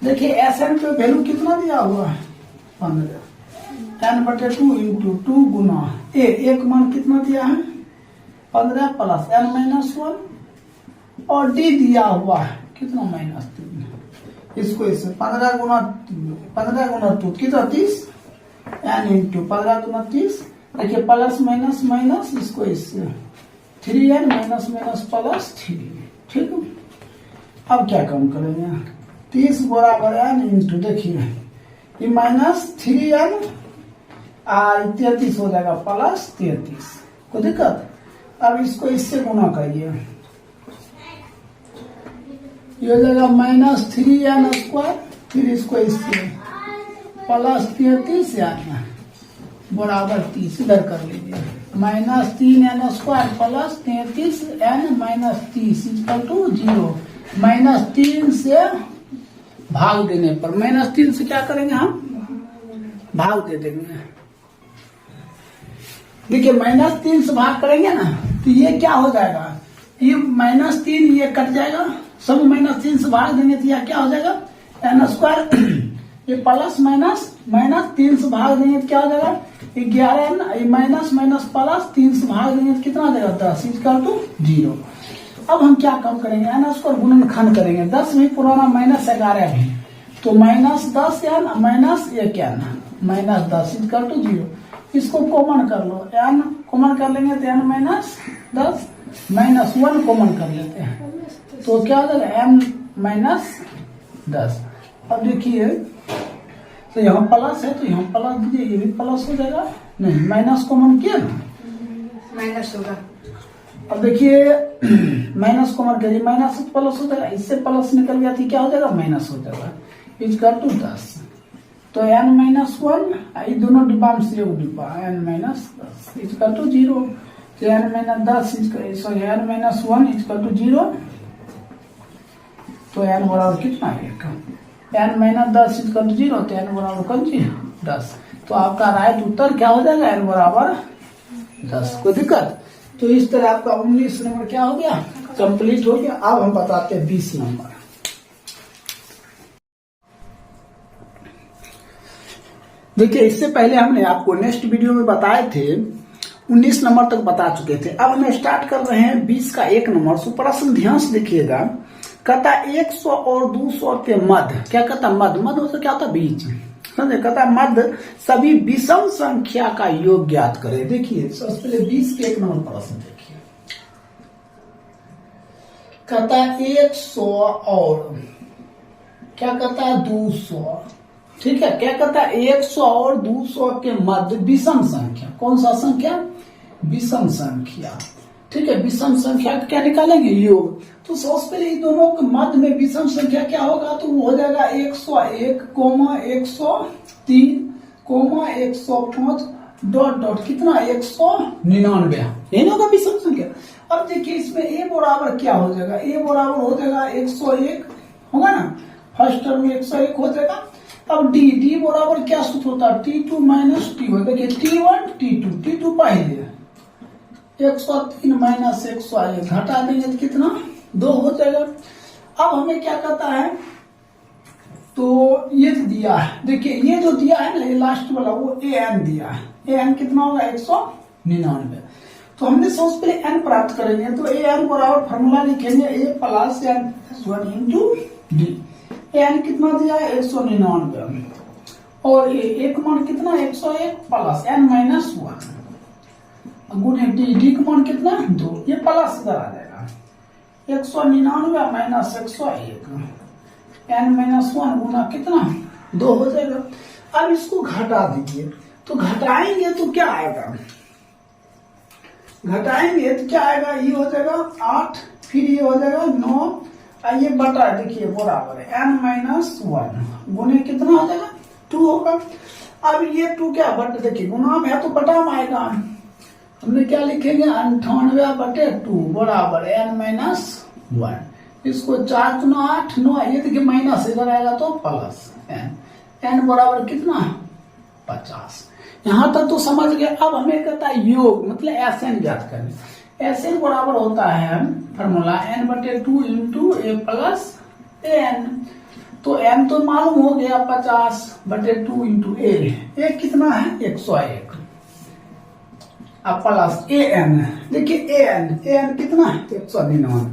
देखिए एस एन पे वैल्यू कितना दिया हुआ है 15, n/2 इंटू 2 गुना ए, एक मान कितना दिया है 15 प्लस n माइनस 1 और डी दिया हुआ है कितना -3। इसको इससे 15 गुना 2 कितना 30, n इंटू 15 गुना 30, देखिए प्लस माइनस माइनस, इसको इससे 3n माइनस माइनस प्लस 3, ठीक है। अब क्या काम करेंगे, 30 बराबर n इंटू, देखिए ये -3n 33 हो जाएगा प्लस 33, कोई दिक्कत। अब इसको इससे गुना करिए, ये हो जाएगा -3n स्क्वायर, फिर इसको इससे प्लस 33 n बराबर 30, इधर कर लीजिए, -3n square plus 33n minus 30 equal to 0। -3 से भाग देने पर, -3 से क्या करेंगे हम भाग दे देंगे। देखिए -3 से भाग करेंगे ना, तो ये क्या हो जाएगा, ये -3 ये कट जाएगा, सब -3 से भाग देंगे तो यह क्या हो जाएगा n स्क्वायर, ये प्लस माइनस -3 से भाग देंगे तो क्या हो जाएगा 11n, माइनस माइनस प्लस 3 से भाग देंगे तो कितना हो जाएगा 10 इक्वल टू 0। अब हम क्या काम करेंगे, n स्क्वायर गुणनखंड करेंगे, 10 भी पुराना -11 भी, तो -10n minus 1n -10 equal to 0। इसको कॉमन कर लो, n कॉमन कर लेंगे तो n -10 -1 कॉमन कर लेते हैं तो क्या हो जाएगा n -10। अब देखिए तो यहाँ प्लस है तो यहाँ प्लस दीजिए, ये भी प्लस हो जाएगा, नहीं माइनस कॉमन किया ना माइनस होगा। अब देखिए माइनस कॉमन करिए, माइनस प्लस हो जाएगा, इससे प्लस निकल गया थी क्या हो जाएगा माइनस हो जाएगा इक्वल टू 10। तो n -1 ये दोनों डिब्बा में से एक डिब्बा n -10 इक्वल टू 0। तो n -10 sorry n -1 equal to 0। तो n बराबर कितना है n -10 इक्वल टू 0। तो n बराबर कौन सी 10। तो आपका राइट उत्तर क्या हो जाएगा n बराबर 10। कोई दिक्कत। तो इस तरह आपका 19 नंबर क्या हो गया कंप्लीट हो गया। अब हम बताते हैं 20 नंबर। देखिए इससे पहले हमने आपको नेक्स्ट वीडियो में बताए थे 19 नंबर तक बता चुके थे। अब हम स्टार्ट कर रहे हैं 20 का 1 नंबर। सो प्रश्न ध्यान से देखिएगा, कहता 100 और 200 के मध्य, क्या कहता मध्य, मध्य मतलब क्या होता बीच, समझे, कहता मध्य सभी विषम संख्या का योग ज्ञात करे। देखिए सबसे पहले 20 के 1 नंबर प्रश्न देखिए, कहता 100 और क्या कहता 200, ठीक है, क्या कहता है 100 और 200 के मध्य विषम संख्या, कौन सा संख्या विषम संख्या, ठीक है, विषम संख्या क्या निकालेंगे योग। तो सबसे पहले इन दोनों के मध्य में विषम संख्या क्या होगा, तो वो हो जाएगा 101, 103, 105 डॉट डॉट कितना 199, यही होगा विषम संख्या। अब देखिए इसमें a बराबर क्या हो जाएगा, a बराबर हो जाएगा 101 होगा ना, फर्स्ट टर्म में 101 हो जाएगा। अब d बराबर क्या सूत्र होता है t2 माइनस t1। देखिए t1 t2 पहले 103 माइनस 101 घटा देंगे तो कितना 2 हो जाएगा। अब हमें क्या कहता है, तो ये दिया है, देखिए ये जो दिया है ना ये लास्ट वाला वो an दिया है, an कितना होगा 199। तो हमने सबसे पहले n प्राप्त करेंगे तो an बराबर फॉर्मूला लिखेंगे a plus n +1 into D. n कितना दिया है 199 और एक मान कितना 101 प्लस n -1 गुणे डी का मान कितना 2, ये प्लस इधर आ जाएगा 199 माइनस 101 n -1 गुना कितना 2 हो जाएगा। अब इसको घटा दीजिए, तो घटाएंगे तो क्या आएगा, घटाएंगे तो क्या आएगा, ये हो जाएगा 8, फिर ये हो जाएगा 9, ये बटा देखिए बराबर है n -1 गुने कितना हो जाएगा 2 होगा। अब ये 2 क्या बट देखिए गुना में है तो बटा में आएगा, हमने क्या लिखेंगे 98/2 बराबर n -1। इसको 4 × 8 9, ये देखिए माइनस इधर आएगा तो प्लस n बराबर कितना 50। यहां तक तो समझ गए। अब हमें कहता है योग मतलब SN ज्ञात करने। SN बराबर होता है formula n/2 into a plus an। तो n तो मालूम हो गया 50/2 इंटू a कितना है 101 अब प्लस an, देखिए an कितना है 199।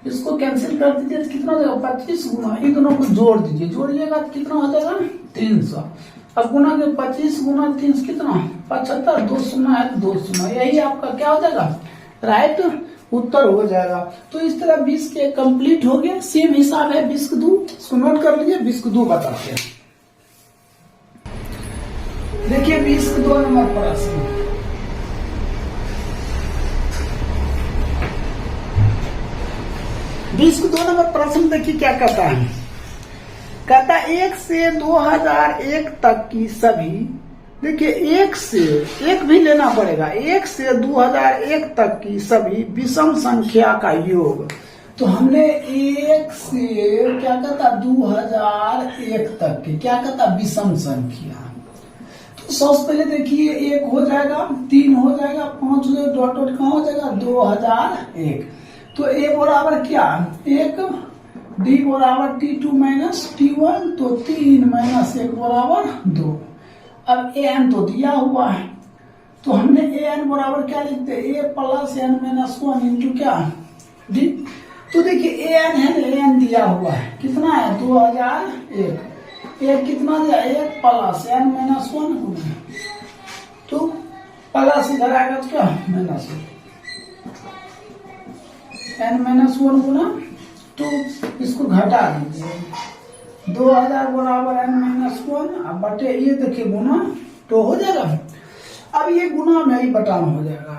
इसको कैंसिल कर दीजिए तो कितना हो जाएगा 25 गुना, इन दोनों को जोड़ दीजिए, जोड़िएगा तो कितना हो जाएगा 300। अब गुना के 25 गुना 300 कितना 75, 2 शून्य है तो 2 शून्य, यही आपका क्या हो जाएगा राइट उत्तर हो जाएगा। तो इस तरह 20 के कंप्लीट हो गया। सेम हिसाब है 20 के 2, इसको नोट कर लीजिए 20 के 2 बताते हैं। देखिए 20 के 2 नंबर प्रश्न, बीस को 2 नंबर प्रश्न देखिए क्या कहता है, कहता 1 से 2001 तक की सभी, देखिए 1 से 1 भी लेना पड़ेगा, 1 से 2001 तक की सभी विषम संख्या का योग। तो हमने 1 से क्या कहता 2001 तक की क्या कहता विषम संख्या। तो सबसे पहले देखिए 1 हो जाएगा, 3 हो जाएगा, 5 हो जाएगा, डॉट डॉट कहाँ हो जाएगा 2001। तो a बराबर क्या 1, d बराबर t2 माइनस t1, तो 3 माइनस 1 बराबर 2। अब an तो दिया हुआ है तो हमने an बराबर क्या लिखते हैं a प्लस n -1 इंटू क्या d। तो देखिए ए एन है, ए एन दिया हुआ है कितना है 2001, एक कितना दिया 1 प्लस n माइनस 1 तो प्लस इधर आएगा तो क्या माइनस n माइनस 1 गुना तो इसको घटा दीजिए 2000 बराबर n माइनस 1 अब बटे ये देखिए गुना तो हो जाएगा। अब ये गुना में ही बटाना हो जाएगा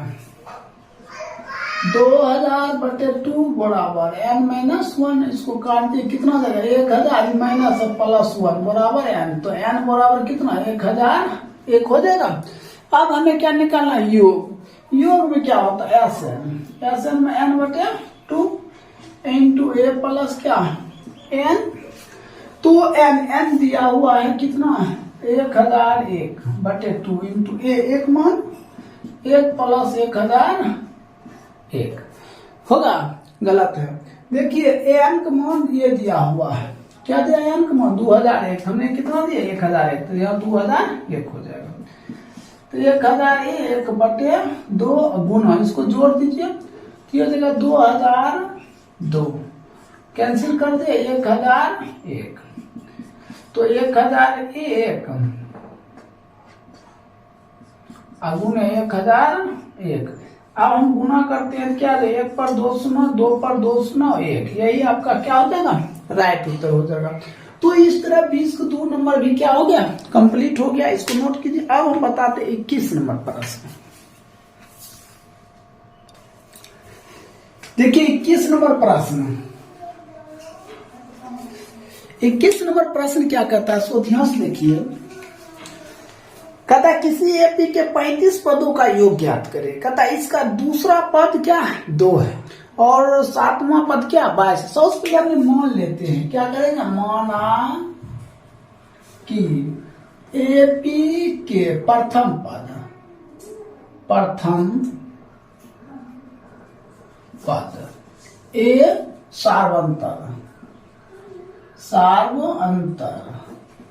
2000 बटे 2 बराबर n माइनस 1 इसको काट दिए कितना जाएगा 1000 माइनस प्लस 1 बराबर n तो n बराबर कितना 1000 एक हो जाएगा। अब हमें क्या निकालना है योग, योग में क्या होता है एन में n बटे 2 इंटू ए प्लस क्या n तो n दिया हुआ है कितना 1001 बटे 2 इंटू ए एक मान 1 प्लस 1001 होगा गलत है। देखिए एन का मान ये दिया हुआ है क्या दिया एन का मान 2001 हमने कितना दिया 1001 तो यहाँ 2001 हो जाएगा तो 1001 बटे 2 गुना इसको जोड़ दीजिए तो ये जगह 2002 कैंसिल कर दे 1001 तो 1001 गुना 1001 अब हम गुना करते हैं क्या 1 पर 2 सुना 2 पर 2 सुना 1 यही आपका क्या हो जाएगा राइट उत्तर हो जाएगा। तो इस तरह 20 का 2 नंबर भी क्या हो गया कंप्लीट हो गया, इसको नोट कीजिए। अब हम बताते 21 नंबर प्रश्न। देखिए 21 नंबर प्रश्न 21 नंबर प्रश्न क्या कहता है सो ध्यान से देखिए। कहता किसी एपी के 35 पदों का योग ज्ञात करे। कहता इसका दूसरा पद क्या 2 है और 7वां पद क्या 22। सबसे पहले हमने मान लेते हैं क्या करेंगे माना कि एपी के प्रथम पद ए सार्वंतर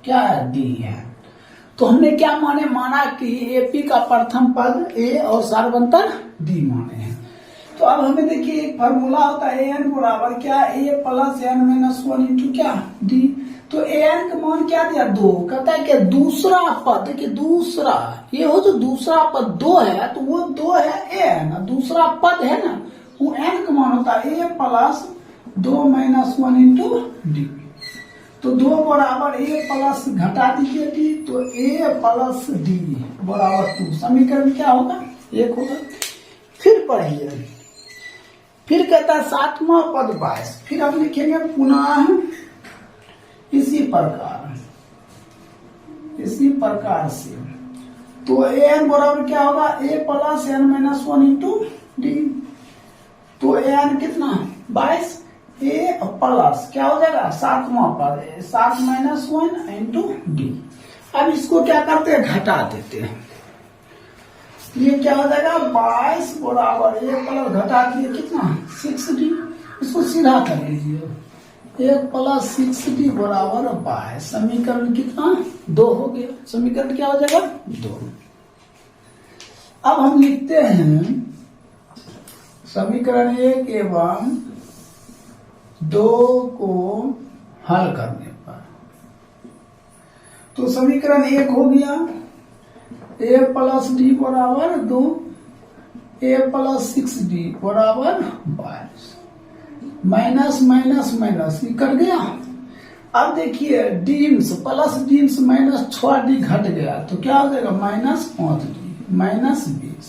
क्या है डी है। तो हमने क्या माना कि एपी का प्रथम पद ए और सार्वंतर डी माने हैं। तो अब हमें देखिए एक फार्मूला होता है एन बराबर क्या ए प्लस एन माइनस 1 इंटू क्या डी। तो एन का मान क्या दिया 2। कहता है कि दूसरा पद कि दूसरा ये हो जो दूसरा पद 2 है तो वो 2 है एन, दूसरा पद है ना वो एन का मान होता है A plus 2 minus 1 into D. तो 2 बराबर ए प्लस घटा दीजिए डी तो ए प्लस डी बराबर 2 समीकरण क्या होगा 1 होगा। फिर पढ़िए फिर कहता है 7वां पद 22। फिर हम लिखेंगे पुनः इसी प्रकार से तो एन बराबर क्या होगा A plus N minus 1 into D. तो एन कितना 22 ए प्लस क्या हो जाएगा 7वां पद 7 माइनस 1 इंटू डी। अब इसको क्या करते हैं घटा देते हैं ये क्या हो जाएगा 22 बराबर ए प्लस घटा दिए कितना 6d। इसको सीधा कर लीजिए 1 प्लस 6d बराबर 22। समीकरण कितना 2 हो गया। समीकरण क्या हो जाएगा 2। अब हम लिखते हैं समीकरण 1 एवं 2 को हल करने पर तो समीकरण 1 हो गया ए प्लस डी बराबर 2 ए प्लस 6d बराबर 22 माइनस माइनस माइनस कट गया। अब देखिए deems plus deems minus 6d घट गया तो क्या हो जाएगा माइनस 5d माइनस 20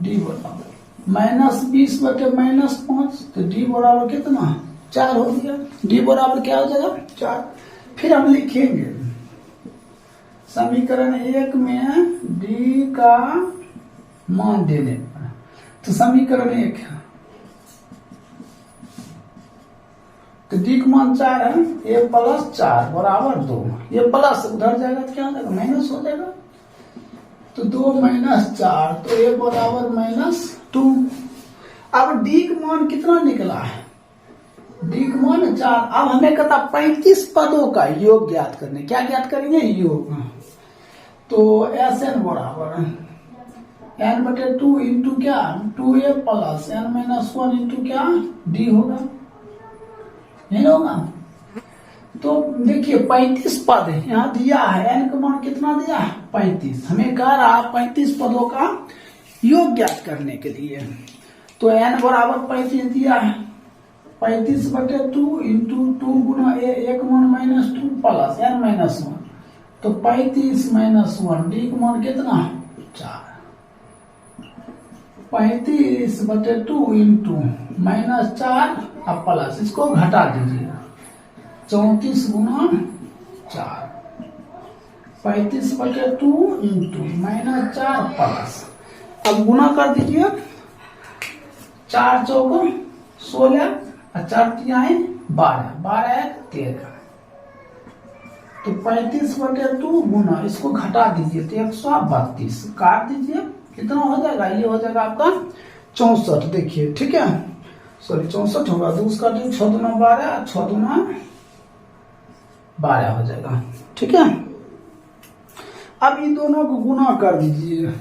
डी बराबर माइनस 20 बटे माइनस 5 तो डी बराबर कितना 4 हो गया। डी बराबर क्या हो जाएगा 4। फिर हम लिखेंगे समीकरण 1 में डी का मान देने पर तो समीकरण 1 है तो डी का मान 4 है ए प्लस 4 बराबर 2। ये प्लस उधर जाएगा तो क्या हो जाएगा माइनस हो जाएगा तो 2 माइनस 4 तो ए बराबर माइनस 2। अब डी का मान कितना निकला है डी का मान 4। अब हमें कहता 35 पदों का योग ज्ञात करने क्या ज्ञात करेंगे योग। तो एस एन बराबर n बटे 2 इंटू क्या 2a plus n minus 1 into क्या d होगा, नहीं होगा। तो देखिए 35 पद यहाँ दिया है, n का मान कितना दिया है 35। हमें कह रहा 35 पदों का योग ज्ञात करने के लिए। तो n बराबर 35 दिया है, 35 बटे 2 इंटू 2 गुना एक मान माइनस 2 प्लस n माइनस 1, तो 35 माइनस 1 d का मान कितना 4। 35 बटे 2 इंटू माइनस 4 अब प्लस, इसको घटा दीजिए 34 गुना 4, 35 बटे 2 इंटू माइनस 4 प्लस, अब गुना कर दीजिए 4 चौको 16 और 4 तिहाई 12, 12 13, तो 35 बटे 2 गुना इसको घटा दीजिए तो 132, काट दीजिए कितना हो जाएगा, ये हो जाएगा आपका 64। देखिए ठीक है, सॉरी 64 होगा, 2 का 6 दूना 12, 6 दूना 12 हो जाएगा, ठीक है। अब इन दोनों को गुना कर दीजिए,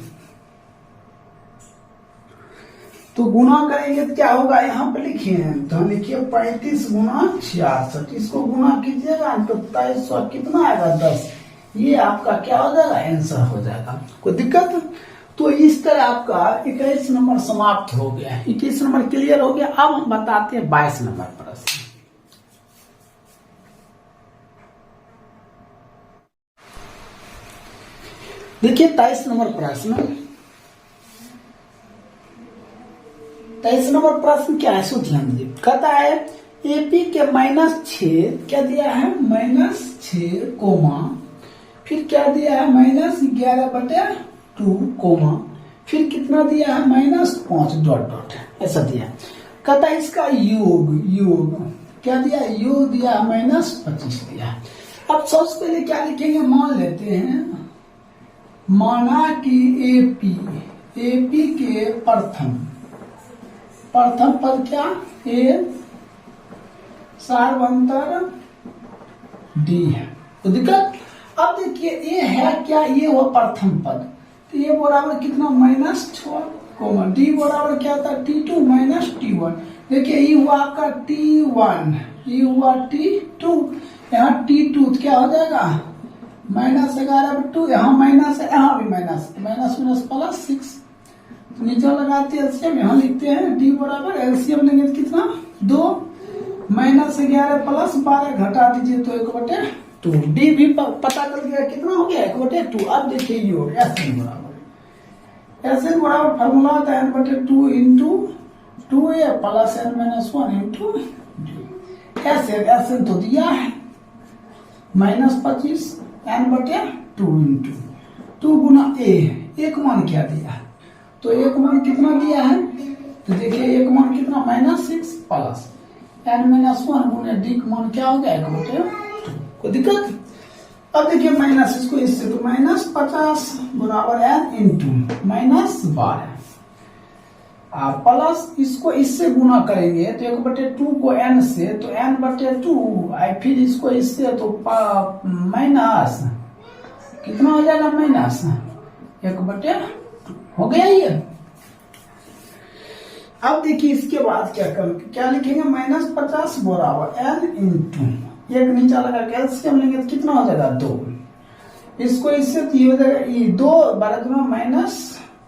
तो गुना करेंगे तो क्या होगा, यहाँ पे लिखे हैं तो लिखिए 35 गुना 66, इसको गुना कीजिएगा तो 2300 कितना आएगा 10, ये आपका क्या हो जाएगा आंसर हो जाएगा। कोई दिक्कत? तो इस तरह आपका 21 नंबर समाप्त हो गया, 21 नंबर क्लियर हो गया। अब हम बताते हैं 22 नंबर प्रश्न। देखिए 23 नंबर प्रश्न, 23 नंबर प्रश्न क्या है सो ध्यान दीजिए। कहता है एपी के -6 क्या दिया है -6 कोमा, फिर क्या दिया है -11 बटे 2 कोमा, फिर कितना दिया है -5 डॉट डॉट, ऐसा दिया। कहता है इसका योग क्या दिया, योग दिया -25 दिया। अब सबसे पहले क्या लिखेंगे, मान लेते हैं, माना कि एपी के प्रथम पद क्या ए सार्वंतर डी है, तो दिक्कत। अब देखिए ए है क्या, ये वो प्रथम पद, तो ये बराबर कितना -6 कोमा, डी बराबर क्या था T2 माइनस T1। देखिए ये हुआ आपका T1, ये हुआ T2, यहाँ T2 तो क्या हो जाएगा -11/2, यहाँ माइनस है, यहाँ भी माइनस प्लस 6, नीचे लगाते हैं एलसीएम, यहाँ लिखते हैं डी बराबर एलसीएम लेंगे कितना 2, -11 प्लस 12 घटा दीजिए तो 1/2, डी भी पता कर गया कितना हो गया 1/2। अब देखिए ये हो गया एसएन बराबर फार्मूला होता है n/2 into 2a plus n-1 into SN तो दिया है -25 n/2 इंटू 2 गुना ए, एक मान क्या दिया है, तो एक मान कितना दिया है, तो देखिए एक मान कितना -6 प्लस n-1 गुना डी का मान क्या हो गया 1/2। कोई दिक्कत? अब देखिए माइनस इसको इससे, तो -50 बराबर n इंटू -12 प्लस इसको इससे गुना करेंगे तो 1/2 को n से, तो n/2 फिर इसको इससे तो माइनस कितना हो जाएगा -1/2 हो गया ये। अब देखिए इसके बाद क्या लिखेंगे -50 बराबर n इंटू एक नीचा लगा कैल्सियम लेंगे तो कितना हो जाएगा 2, इसको इससे तो ये हो जाएगा ये 2 12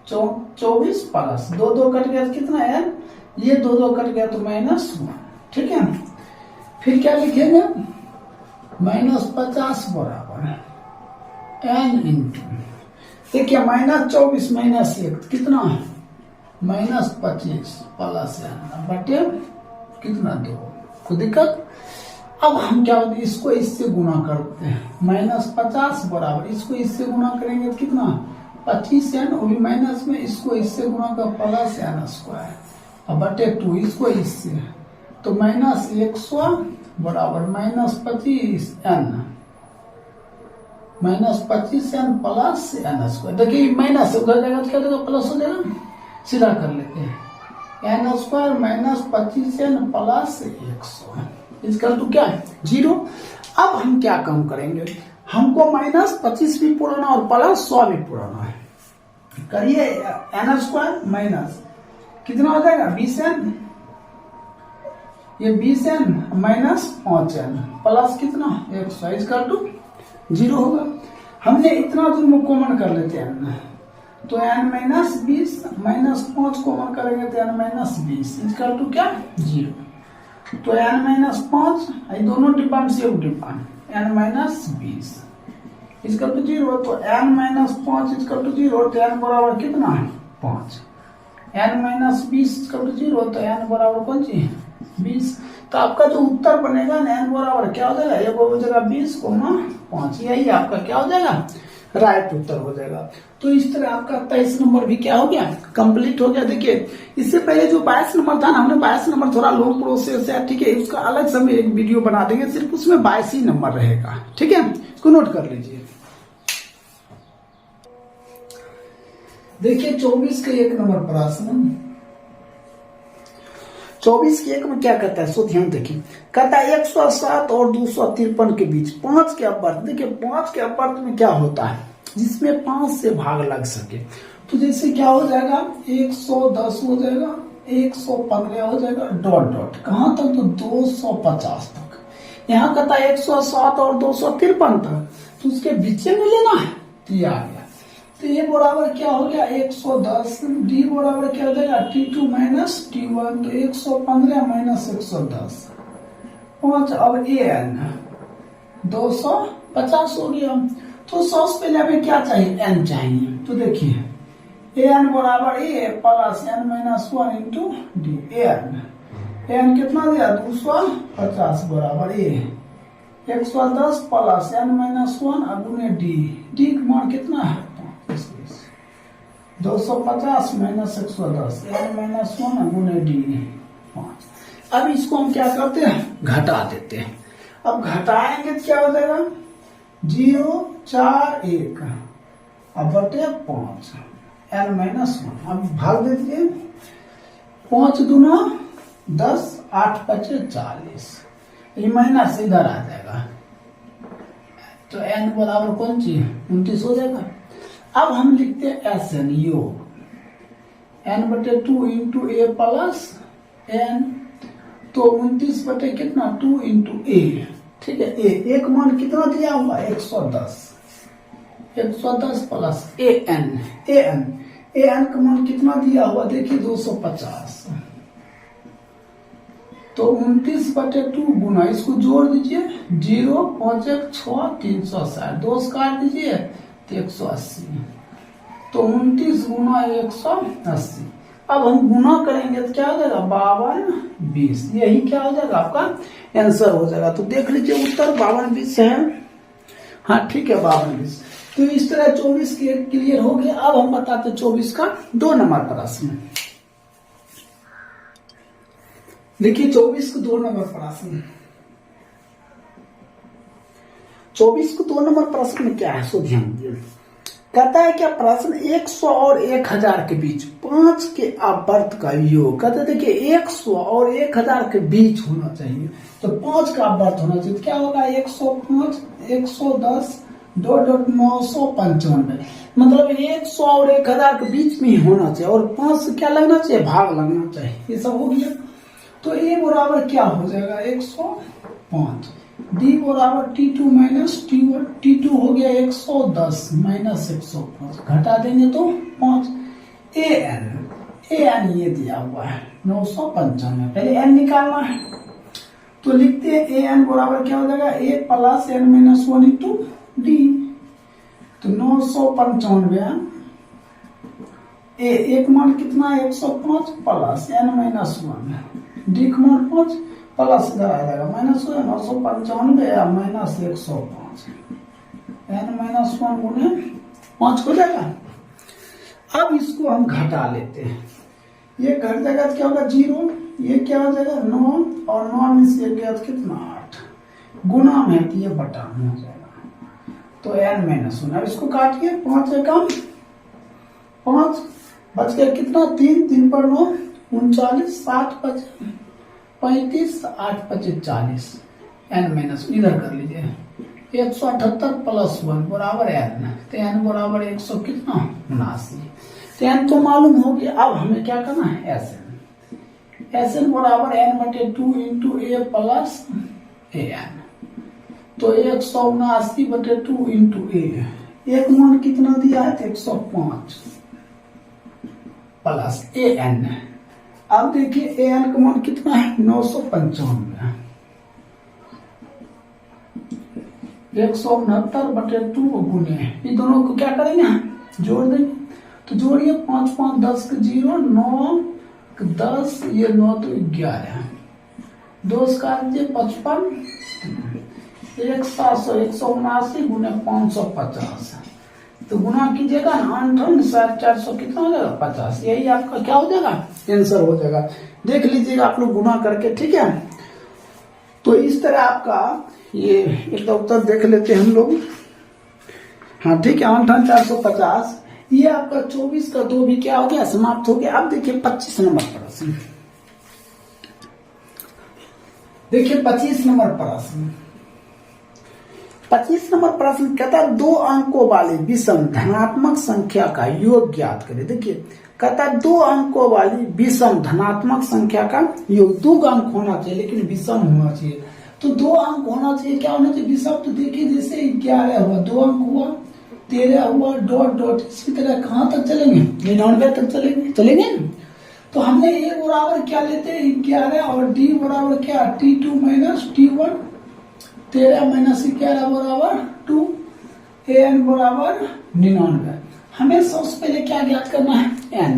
-24 प्लस 2 कट गया तो कितना है, ये 2 कट गया तो -1, ठीक है। फिर क्या लिखेंगे -50 बराबर n इंटू, देखिए -24 -1 कितना है -25 प्लस n बटे कितना 2। कोई दिक्कत? अब हम क्या होते इसको इससे गुणा करते हैं, -50 बराबर इसको इससे गुणा करेंगे तो कितना 25n, और भी माइनस में इसको इससे गुणा कर प्लस n² अब बटे 2, इसको इससे तो -100 बराबर -25n प्लस n²। देखिए माइनस उधर जाएगा तो क्या देगा प्लस हो जाएगा, सीधा कर लेते हैं n² -25n प्लस 100 इसका तो क्या है 0। अब हम क्या काम करेंगे, हमको -25 भी पुराना और प्लस 100 भी पुराना है, करिए एन स्क्वायर माइनस कितना हो जाएगा 20n, ये 20n माइनस 5n प्लस कितना 100 इसका टू 0 होगा। हमने इतना दोनों कॉमन कर लेते हैं, तो n माइनस 20 माइनस 5 कॉमन करेंगे तो n माइनस 20 इसका टू क्या 0, तो n माइनस 5 ये दोनों डिपेंड से एक डिपेंड n माइनस 20 इसका टू 0, तो n माइनस 5 इसका टू 0, तो n बराबर कितना 5, n माइनस 20 इसका टू 0, तो n बराबर कौन सी 20। तो आपका जो उत्तर बनेगा ना n बराबर क्या हो जाएगा, ये हो जाएगा 20,5, यही आपका क्या हो जाएगा राइट उत्तर हो जाएगा। तो इस तरह आपका 23 नंबर भी क्या हो गया कंप्लीट हो गया। देखिए इससे पहले जो 22 नंबर था ना, हमने 22 नंबर थोड़ा लॉन्ग प्रोसेस है, ठीक है, उसका अलग से हम एक वीडियो बना देंगे, सिर्फ उसमें 22 ही नंबर रहेगा, ठीक है, इसको नोट कर लीजिए। देखिए 24 के 1 नंबर प्रश्न, 24 के 1 में क्या कहता है, सो ध्यान देखिए, कहता है 107 और 253 के बीच 5 के अपवर्त। देखिए 5 के अपवर्त में क्या होता है, जिसमें 5 से भाग लग सके, तो जैसे क्या हो जाएगा 110 हो जाएगा, 115 हो जाएगा, डॉट डॉट कहां तक, तो 250 तक। यहाँ कहता है 107 और 253 तक, तो उसके बीच में लेना है, तो ये आ गया। तो ये बराबर क्या हो गया 110, डी बराबर क्या हो जाएगा T2 माइनस T1, तो 115 माइनस 110 5, अब an 250 हो गया। तो 100 से पहले हमें क्या चाहिए n चाहिए, तो देखिए an बराबर a plus n minus 1 into D, an कितना दिया 250 बराबर a 110 प्लस n माइनस 1 अगुने डी का मान कितना है 250 माइनस 110 n माइनस 1 गुने डी 5। अब इसको हम क्या करते हैं घटा देते हैं। अब घटाएंगे तो क्या हो जाएगा 0 4 1 अब बटे 5 n माइनस 1। अब भाग दे दीजिए 5 दूना 10 8 5 40, ये माइनस इधर आ जाएगा, तो n बराबर कौन सी 29 हो जाएगा। अब हम लिखते हैं एन योग n बटे 2 इंटू ए प्लस n, तो 29 बटे कितना 2 इंटू ए, ठीक है। एक मान कितना दिया हुआ 110 प्लस an का मान कितना दिया हुआ देखिए 250, तो 29 बटे 2 गुना इसको जोड़ दीजिए 0 5 1 6 360, 2 काट दीजिए तो 180, तो 29 गुना 180। अब हम गुना करेंगे तो क्या हो जाएगा 52 20, यही क्या हो जाएगा आपका आंसर हो जाएगा। तो देख लीजिए उत्तर 52 20 है, हाँ ठीक है 52 20। तो इस तरह 24 के क्लियर हो गया। अब हम बताते 24 का 2 नंबर प्रश्न। देखिए 24 को 2 नंबर प्रश्न, 24 को 2 नंबर प्रश्न में क्या है सो ध्यान दिए। कहता है क्या प्रश्न 100 और 1000 के बीच 5 के अपवर्त का योग। कहते हैं देखिए 100 और 1000 के बीच होना चाहिए, तो 5 का अपवर्त होना चाहिए। तो क्या होगा 105 110 995, मतलब 100 और 1000 के बीच में ही होना चाहिए, और 5 से क्या लगना चाहिए भाग लगना चाहिए। ये सब हो गया, तो ए बराबर क्या हो जाएगा 105, डी बराबर T2 माइनस T1, T2 हो गया 110 माइनस 105, घटा देंगे तो 5, an ये दिया हुआ है 995, पहले n निकालना है, तो लिखते हैं an बराबर क्या हो जाएगा a plus n minus 1 into D, तो 995 एक मान कितना 105 प्लस n माइनस 1, डी का मान 5 प्लस इधर आ जाएगा माइनस 995 माइनस 105, n माइनस 1 गुने 5 हो जाएगा। अब इसको हम घटा लेते हैं, ये घट जाएगा तो क्या होगा 0, ये क्या हो जाएगा 9 और 9 में से गया तो कितना 8, गुना में तो ये बटा में हो जाएगा, तो n माइनस 1। अब इसको काटिए 5 से कम 5 बच गया कितना 3 3 पर 9 39, 7 5 35, 8 5 40, n माइनस इधर कर लीजिए 178 प्लस 1 बराबर n, तो n बराबर 100 कितना 79। एन तो मालूम हो गया। अब हमें क्या करना है, एस एन। एस एन बराबर एन बटे 2 into A plus A N. तो 179 बटे 2 इंटू ए, एक मान कितना दिया है, 105 प्लस ए एन। अब देखिए ए एन का मान कितना है, 995। 169 बटे 2 गुने, ये दोनों को क्या करेंगे, जोड़ देंगे। तो जोड़िए, 5 5 10 0, 9 10, ये 9 तो 11, 2 काट दीजिए 55, 179 गुने 550। तो गुना कीजिएगा ना, 400 कितना हो जाएगा, 50। यही आपका क्या हो जाएगा, आंसर हो जाएगा। देख लीजिएगा आप लोग गुना करके, ठीक है। तो इस तरह आपका ये एक उत्तर देख लेते हैं हम लोग। हाँ ठीक है, 450। ये आपका 24 का 2 भी क्या हो गया, समाप्त हो गया। अब देखिए 25 नंबर प्रश्न, देखिए 25 नंबर प्रश्न। 25 नंबर प्रश्न कहता है 2 अंकों वाली विषम धनात्मक संख्या का योग ज्ञात करें। देखिए कहता है 2 अंकों वाली विषम धनात्मक संख्या का योग, 2 अंक होना चाहिए लेकिन विषम होना चाहिए। तो 2 अंक होना चाहिए, क्या होना चाहिए, विषम। तो देखिए जैसे 11 हुआ, 2 अंक हुआ, 13 हुआ, डॉट डॉट, इसी तरह कहां तक चलेंगे, 99 तक चलेंगे। तो हमने ए बराबर क्या लेते हैं, 11, और डी बराबर क्या, T2 माइनस T1, 13 माइनस 11 बराबर 2, एन बराबर 99। हमें सबसे पहले क्या ज्ञात करना है, एन।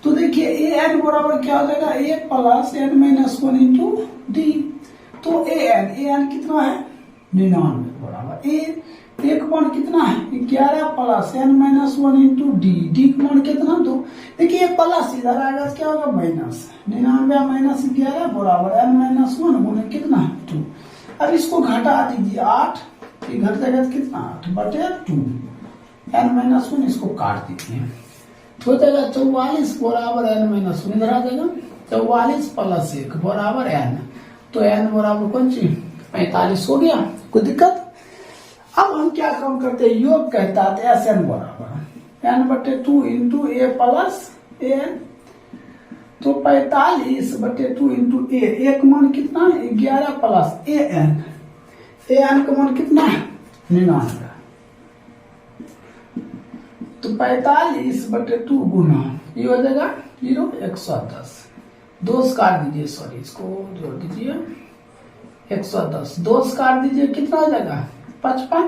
तो देखिए ए एन बराबर क्या हो जाएगा, A plus N minus 1 into D. तो ए एन कितना है, 99 बराबर ए का मान कितना है, 11 plus N minus 1 into d का मान कितना, 2। देखिए प्लस इधर आएगा क्या होगा, माइनस 99 माइनस 11 बराबर एन माइनस 1 गुने कितना, 2। अब इसको घटा दीजिए, 8 घट जाएगा कितना, 8 बटे 2 एन माइनस 1, इसको काट दीजिए तो हो जाएगा 44 बराबर एन माइनस 1, इधर आ जाएगा 44 प्लस 1 बराबर एन। तो एन बराबर कौन सी, 45 हो गया, कोई दिक्कत। अब हम क्या काम करते हैं, योग कहता है एस एन बराबर एन बटे 2 इंटू ए प्लस एन। तो 45 बटे 2 इंटू ए, एक मान कितना है, 11 प्लस ए एन का मान कितना है, 99। तो 45 बटे 2 गुना, ये हो जाएगा 0, 110, 2 काट दीजिए, सॉरी इसको जोड़ दीजिए, 110, 2 काट दीजिए, कितना हो जाएगा, 55।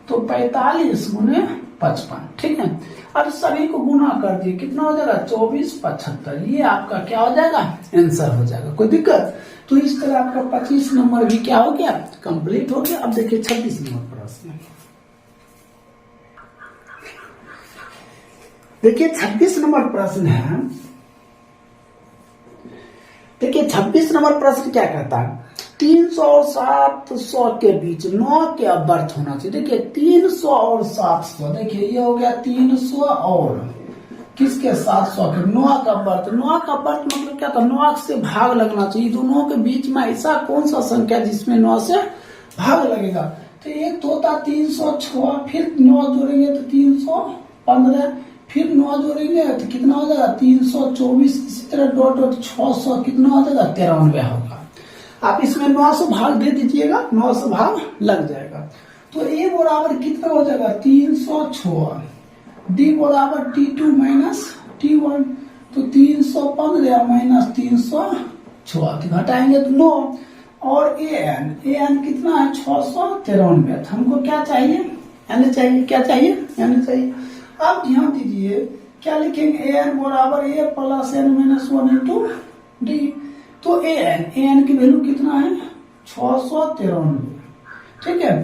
तो 45 गुने 55, ठीक है। अब सभी को गुना कर दिए, कितना हो जाएगा, 24 75। ये आपका क्या हो जाएगा, आंसर हो जाएगा, कोई दिक्कत। तो इस तरह आपका 25 नंबर भी क्या हो गया, कंप्लीट हो गया। अब देखिए 26 नंबर प्रश्न, देखिए 26 नंबर प्रश्न है। देखिए 26 नंबर प्रश्न क्या कहता है, 300 और 700 के बीच 9 के अपवर्त होना चाहिए। देखिए 300 और 700, देखिए ये हो गया 300 और किसके, 700 के, 9 का अपवर्त। 9 का अपवर्त मतलब क्या था, 9 से भाग लगना चाहिए। दोनों के बीच में ऐसा कौन सा संख्या जिसमें 9 से भाग लगेगा। तो एक तो होता 306, फिर 9 जोड़ेंगे तो 315, फिर 9 जोड़ेंगे तो कितना हो जाएगा, 324। इसी तरह डॉट डॉट 600 कितना हो जाएगा, 93 होगा। आप इसमें 9 से भाग दे दीजिएगा, 9 से भाग लग जाएगा। तो ए बराबर कितना हो जाएगा, 306, डी बराबर T2 माइनस T1। तो 315 माइनस 306, घटाएंगे तो 9, और ए एन कितना है, 693। हमको क्या चाहिए, एन चाहिए, क्या चाहिए, एन चाहिए। अब ध्यान दीजिए क्या लिखेंगे, ए एन बराबर A plus N minus 1 into D. तो ए एन की वैल्यू कितना है, 693, ठीक है।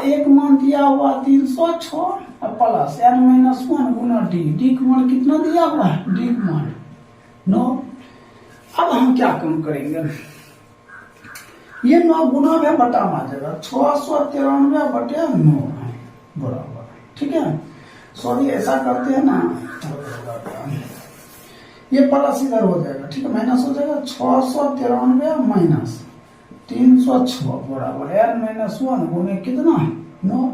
एक मान दिया हुआ 306 प्लस एन माइनस 1 गुना डी का मान कितना दिया हुआ है, डी का मान 9। अब हम क्या काम करेंगे, ये 9 गुना में बटा आ जाएगा, 693 बटे 9 बराबर, ठीक है। सॉरी ऐसा करते हैं ना, ये प्लस इधर हो जाएगा, ठीक है, माइनस हो जाएगा, 693 माइनस 306 बराबर एन माइनस 1 गुने कितना, 9।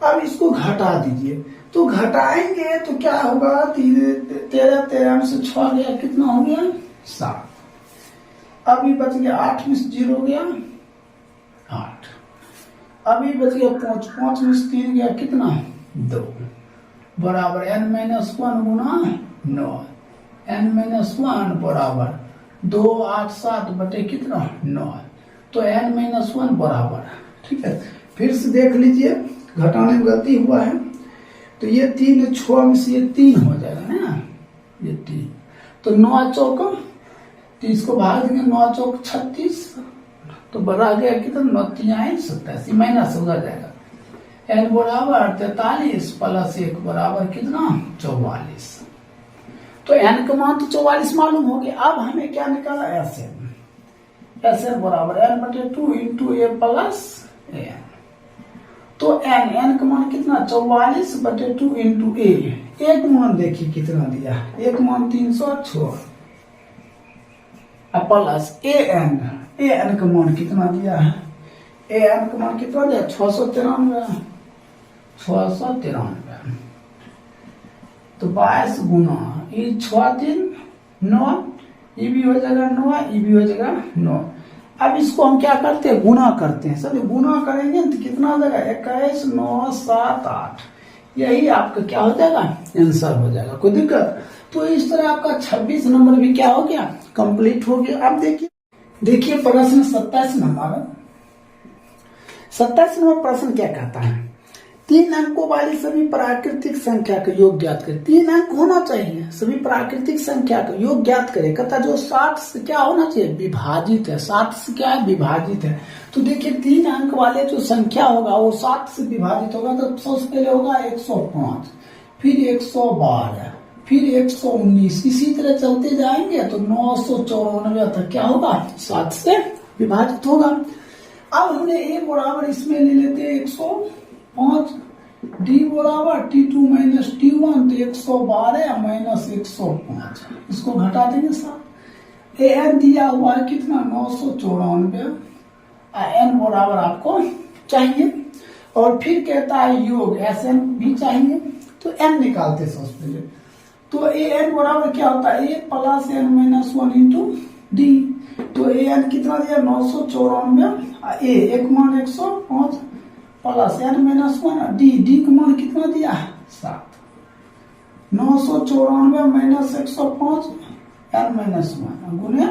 अब इसको घटा दीजिए, तो घटाएंगे तो क्या होगा, 13 में से 6 गया, कितना हो गया 7। अभी बच गया 8 में से 0 गया 8। अभी बच गया 5 में से 3 गया, कितना 2, बराबर n-1 गुना 9, n-1 बराबर 2 8 7 बटे कितना 9, तो n-1 बराबर, ठीक है। फिर से देख लीजिए, घटाने में गलती हुआ है, तो ये 3 6 में से ये 3 हो जाएगा ना, ये 3, तो 9 चौक 30 को भाग देंगे, 9 चौक 36, तो बड़ा गया कितना 9 3 87, माइनस हो जाएगा, n बराबर 43 प्लस 1 बराबर कितना 44, तो n का मान तो 44 मालूम हो गया। अब हमें क्या निकाला, Sn बराबर n बटे 2 इंटू ए प्लस n, तो n का मान कितना 44 बटे 2 इंटू ए, एक मान देखिए कितना दिया, एक मान 306 प्लस an का मान कितना दिया है, an का मान कितना दिया 693, तो 22 गुना 6 3 9, ये भी हो जाएगा 9, ये भी हो जाएगा 9। अब इसको हम क्या करते हैं, गुना करते हैं, सभी गुना करेंगे तो कितना हो जाएगा 21 9 7 8, यही आपका क्या हो जाएगा आंसर हो जाएगा, कोई दिक्कत। तो इस तरह आपका 26 नंबर भी क्या हो गया, कंप्लीट हो गया। अब देखिए प्रश्न 27 नंबर, 27 नंबर प्रश्न क्या कहता है, 3 अंकों वाली सभी प्राकृतिक संख्या का योग ज्ञात करें। 3 अंक होना चाहिए, सभी प्राकृतिक संख्या का योग ज्ञात करें, कहता जो 60 से क्या होना चाहिए, विभाजित है, 60 से क्या है विभाजित है। तो देखिए 3 अंक वाले जो संख्या होगा वो 60 से विभाजित होगा, तो सबसे पहले होगा 105, फिर 112, फिर 119, इसी तरह चलते जाएंगे तो 994 तक क्या होगा 7 से विभाजित होगा। अब हमने ए बराबर इसमें ले लेते हैं 105, डी बराबर T2 माइनस T1, तो 112 माइनस 105, इसको घटा देंगे साथ। एन दिया हुआ है कितना 994, एन बराबर आपको चाहिए, और फिर कहता है योग Sn भी चाहिए, तो एन निकालते सबसे पहले, तो एन बराबर क्या होता है A plus N minus 1 into D, तो एन कितना दिया 994, ए एक मान 105 प्लस एन माइनस 1, डी का मान कितना दिया 7, 994 माइनस 105 एन माइनस 1 गुने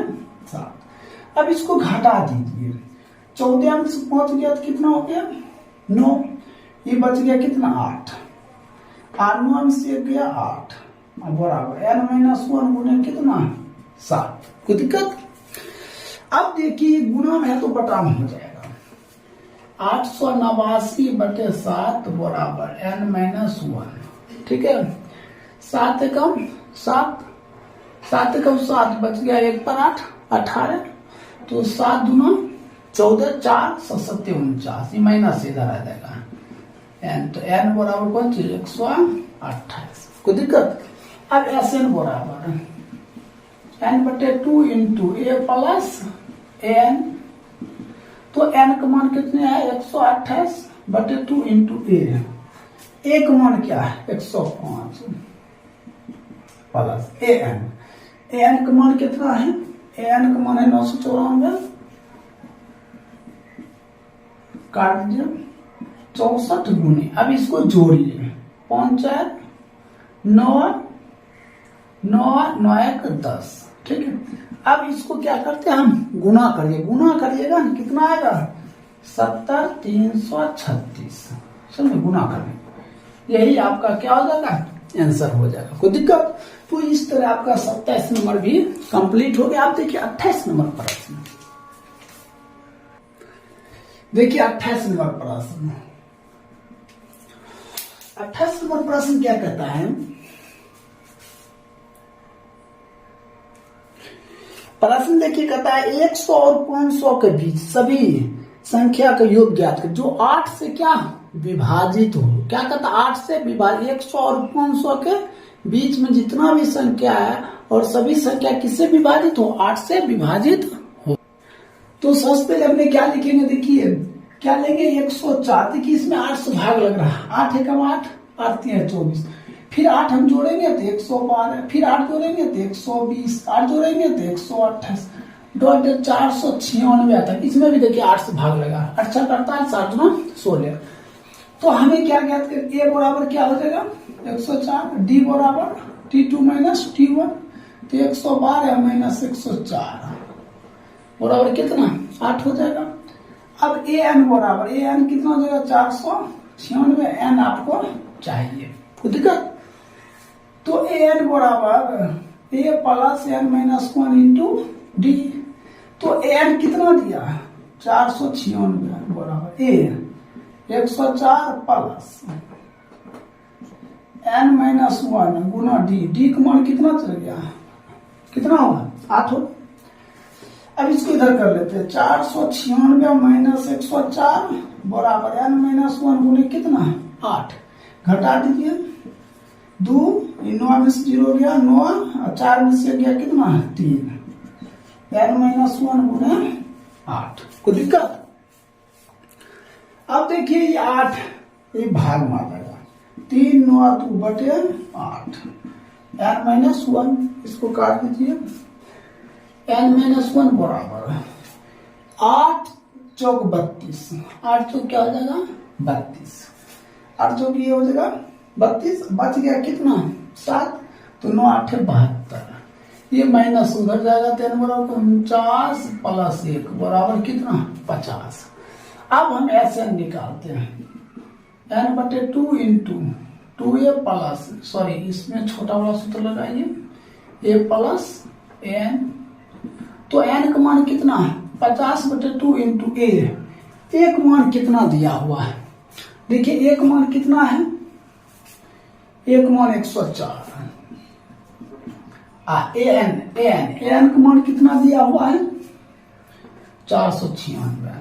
7। अब इसको घटा दीजिए, 14 में से 5 गया तो कितना हो गया 9, ये बच गया कितना 8, 9 में से 1 गया 8, बराबर एन माइनस 1 गुने कितना 7, कोई दिक्कत। अब देखिए गुना में है तो बटा में हो जाएगा, 889 बटे 7 बराबर n माइनस 1, ठीक है। 7 कम 7, 7 कम 7 बच गया 1 पर 8 18, तो 7 दूना 14, 4 7 49, माइनस इधर आ जाएगा n, तो n बराबर कौन चीज 128, कोई दिक्कत। अब Sn बराबर n बटे 2 इंटू ए प्लस एन, तो n का मान कितने है 128 बटे 2 इंटू ए का मान क्या है 105 प्लस एन का मान कितना है, एन का मान है 994, काट दिया 64 गुने, अब इसको जोड़िए 5 4 9 9 9 1 10, ठीक है। अब इसको क्या करते हैं हम गुना करिएगा ना, कितना आएगा 70 336, समझे गुना करें, यही आपका क्या हो जाएगा आंसर हो जाएगा, कोई दिक्कत। तो इस तरह आपका 27 नंबर भी कंप्लीट हो गया। आप देखिए 28 नंबर प्रश्न, देखिए 28 नंबर प्रश्न, 28 नंबर प्रश्न क्या कहता है, प्रश्न देखिए कहता है 100 और 500 के बीच सभी संख्या का योग ज्ञात कर जो 8 से क्या विभाजित हो। क्या कहता है 8 से विभाजित, 100 और 500 के बीच में जितना भी संख्या है और सभी संख्या किससे विभाजित हो 8 से विभाजित हो। तो सबसे पहले हमने क्या लिखेंगे, देखिए क्या लेंगे 104। देखिए इसमें 8 से भाग लग रहा है, 8 एकम 8, 8 3 24, फिर 8 हम जोड़ेंगे तो 112, फिर 8 जोड़ेंगे तो 120, 8 जोड़ेंगे तो 128, 496 आता है। इसमें भी देखिए 8 से भाग लगा, 8 48, 8 9 16। तो हमें क्या ज्ञात कर, ए बराबर क्या हो जाएगा 104, डी बराबर T2 माइनस T1, तो 112 माइनस 104 बराबर कितना 8 हो जाएगा। अब ए एन बराबर, ए एन कितना हो जाएगा 496, एन आपको चाहिए, कोई दिक्कत। तो ए एन बराबर A plus N minus 1 into D. तो ए एन कितना दिया 496 बराबर ए 104 प्लस एन माइनस 1 गुना डी। डी का मान कितना चल गया, कितना होगा 8 हो। अब इसको इधर कर लेते हैं, 496 माइनस 104 बराबर एन माइनस 1 गुने कितना 8, घटा दीजिए 2, 9 में से 0 गया 9, और 4 में से गया कितना 3, एन माइनस 1 गुने 8, कोई दिक्कत। अब देखिए ये 8 ये भाग में आ जाएगा, 3 9 2 बटे 8, एन माइनस 1, इसको काट दीजिए, एन माइनस 1 बराबर 8 चौक 32, 8 चौक क्या हो जाएगा 32, 8 चौक ये हो जाएगा 32, बच गया कितना 7, तो 9 8 72, ये माइनस उधर जाएगा, तो एन बराबर 49 प्लस 1 बराबर कितना 50। अब हम ऐसे निकालते हैं, एन बटे 2 इंटू 2a प्लस, सॉरी इसमें छोटा वाला सूत्र लगाइए, a प्लस एन, तो एन का मान कितना है 50 बटे 2 इंटू ए। एक मान कितना दिया हुआ है, देखिए एक मान कितना है, एक मान 104, एन का मान कितना दिया हुआ है 496,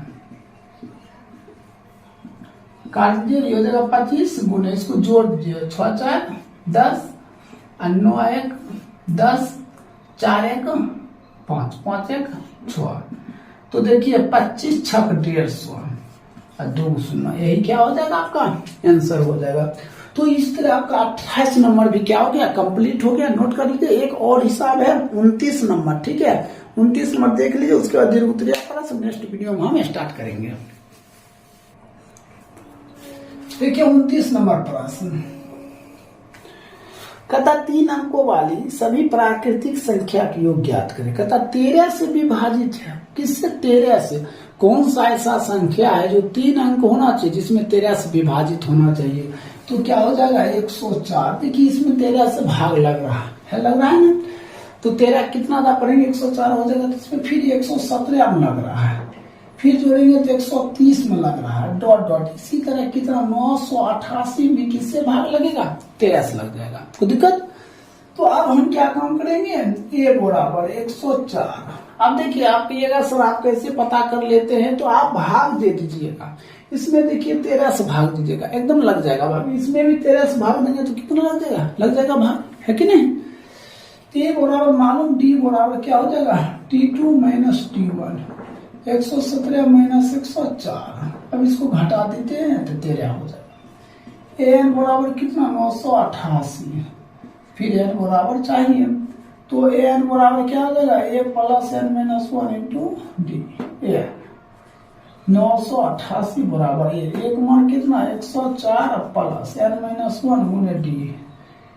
काट दीजिए, हो जाएगा 25 गुने, इसको जोड़ दीजिए 6 4 10, 9 1 10, 4 1 5, 5 1 6, तो देखिए 25 6 150 और 2 0, यही क्या हो जाएगा आपका आंसर हो जाएगा। तो इस तरह आपका 28 नंबर भी क्या हो गया कंप्लीट हो गया। नोट कर लीजिए, एक और हिसाब है 29 नंबर, ठीक है 29 नंबर देख लीजिए, उसके बाद दीर्घ उत्तरीय प्रश्न नेक्स्ट वीडियो में हम स्टार्ट करेंगे। देखिए 29 नंबर प्रश्न कहता 3 अंकों वाली सभी प्राकृतिक संख्या की योग ज्ञात करें। कहता 13 से विभाजित है, किससे 13 से, कौन सा ऐसा संख्या है जो 3 अंक होना चाहिए जिसमें 13 से विभाजित होना चाहिए, तो क्या हो जाएगा 104। देखिए इसमें 13 से भाग लग रहा है, लग रहा है ना, तो 13 कितना था पढ़ेंगे 104 हो जाएगा, तो इसमें फिर 117 में लग रहा है, फिर जोड़ेंगे तो 130 में लग रहा है, डॉट डॉट। इसी तरह कितना 988 भी किससे भाग लगेगा 13 से लग जाएगा, कोई दिक्कत। तो अब हम क्या काम करेंगे, ए बराबर 104। अब देखिए आप कहिएगा सर आप कैसे पता कर लेते हैं, तो आप भाग दे दीजिएगा, इसमें देखिए 13 से भाग दीजिएगा, एकदम लग जाएगा भाग। इसमें भी 13 से भाग देंगे तो कितना लग जाएगा भाग, है कि नहीं। ए बराबर मालूम, डी बराबर क्या हो जाएगा T2 माइनस T1, 117 माइनस 104। अब इसको घटा देते हैं तो 13 हो जाएगा। एन बराबर कितना 988, फिर एन बराबर चाहिए, तो एन बराबर क्या हो जाएगा A plus N minus 1 into D. A 988 बराबर ए, एक मान कितना 104 प्लस एन माइनस 1 गुने डी।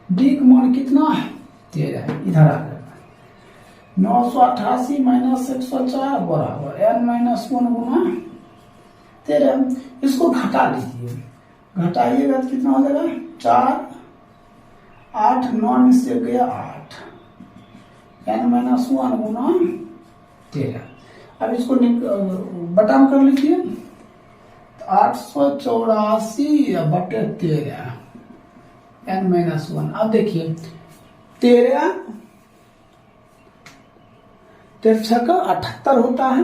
डी का मान कितना 13, इधर आ जाएगा 988 माइनस 104 बराबर एन माइनस 1 गुना 13। इसको घटा लीजिए, घटाइएगा तो कितना हो जाएगा 4 8 9 में से गया 8, एन माइनस 1 गुना 13। अब इसको बटाम कर लीजिए, 884 बटे 13 एन माइनस 1। अब देखिए 13 13 का 78 होता है,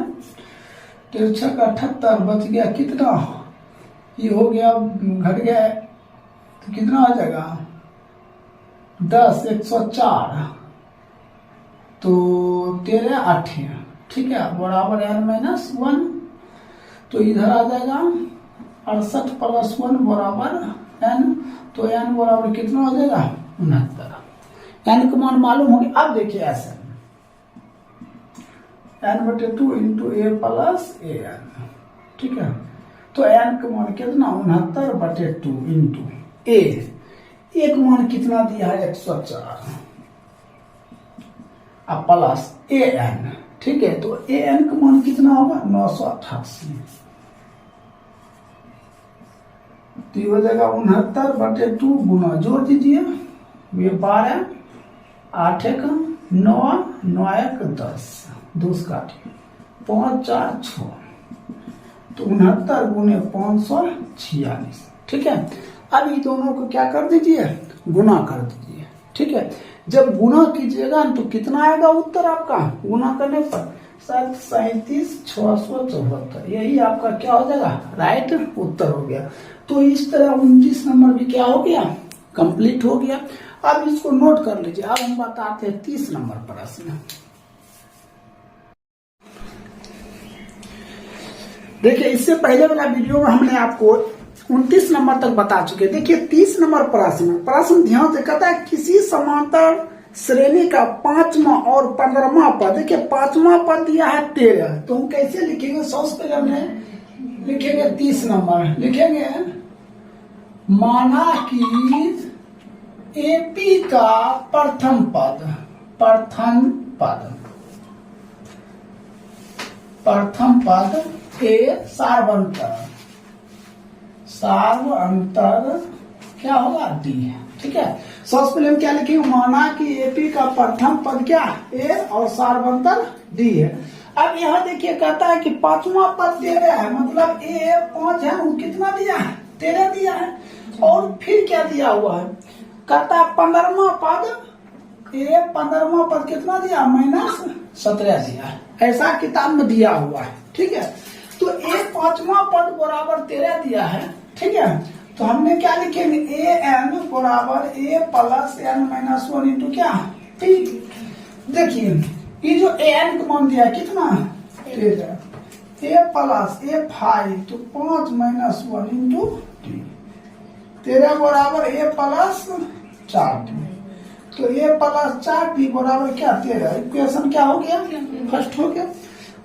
13 का 78 बच गया कितना, ये हो गया घट गया तो कितना हो जाएगा 10 104, तो 13 8, ठीक है बराबर एन माइनस 1। तो इधर आ जाएगा 68 प्लस 1 बराबर n, तो n बराबर कितना हो जाएगा 69। n का मान मालूम हो गया। अब देखिए ऐसे n/2 into a plus a n, ठीक है। तो n का मान कितना 69/2 इंटू a, एक मान कितना दिया है 104 अब प्लस a n, ठीक है। तो a n का मान कितना होगा 988, तो ये हो जाएगा 69/2 गुना जोड़ दीजिए, ये 12 8 1 9 9 1 10 2 काटिए 5 4 6, तो 69 गुने 546, ठीक है। अब ये दोनों को क्या कर दीजिए गुना कर दीजिए, ठीक है। जब गुना कीजिएगा तो कितना आएगा उत्तर आपका गुना करने पर 37,674, यही आपका क्या हो जाएगा राइट उत्तर हो गया। तो इस तरह 29 नंबर भी क्या हो गया कंप्लीट हो गया। अब इसको नोट कर लीजिए। अब हम बताते हैं 30 नंबर प्रश्न। देखिए इससे पहले वाला वीडियो में हमने आपको 29 नंबर तक बता चुके। देखिए 30 नंबर प्रश्न ध्यान से कहता है किसी समांतर श्रेणी का 5वां और 15वां पद। देखिए 5वां पद दिया है 13, तो हम कैसे लिखेंगे सबसे पहले हमने लिखेंगे 30 नंबर लिखेंगे, माना कि एपी का प्रथम पद ए सार्वअंतर क्या होगा डी है, ठीक है। सबसे पहले हम क्या लिखेंगे, माना कि एपी का प्रथम पद क्या ए और सार्वअंतर डी है। अब यहाँ देखिए कहता है कि 5वां पद 13 है, मतलब ए 5 है, वो कितना दिया है 13 दिया है। और फिर क्या दिया हुआ है, कहता है 15वां पद ए 15वां पद कितना दिया -17 दिया है, ऐसा किताब में दिया हुआ है, ठीक है। तो ए 5वां पद बराबर 13 दिया है, ठीक है। तो हमने क्या लिखेंगे ए एन बराबर ए प्लस एन -1 इंटू क्या टी। देखिए ये जो ए एन का मान दिया कितना 13, ए प्लस ए 5 तो 5 -1 इंटू टी, 13 बराबर ए प्लस 4 टी, तो ए प्लस 4 टी बराबर क्या 13। इक्वेशन क्या हो गया फर्स्ट हो गया।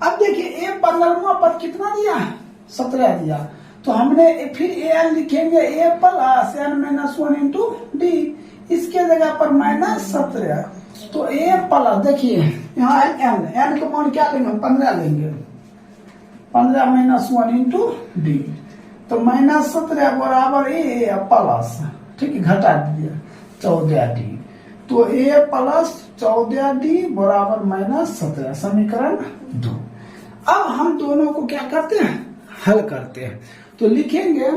अब देखिए ए 15वां पद कितना दिया 17 दिया, तो हमने फिर ए एन लिखेंगे ए प्लस एन -1 इंटू डी, इसके जगह पर -17, तो ए प्लस देखिए यहाँ एन का मान क्या लेंगे 15 लेंगे, 15 -1 इंटू डी, तो -17 बराबर ए प्लस, ठीक है, घटा दीजिए 14 डी, तो ए प्लस 14 डी बराबर -17, समीकरण 2। अब हम दोनों को क्या करते हैं हल करते हैं, तो लिखेंगे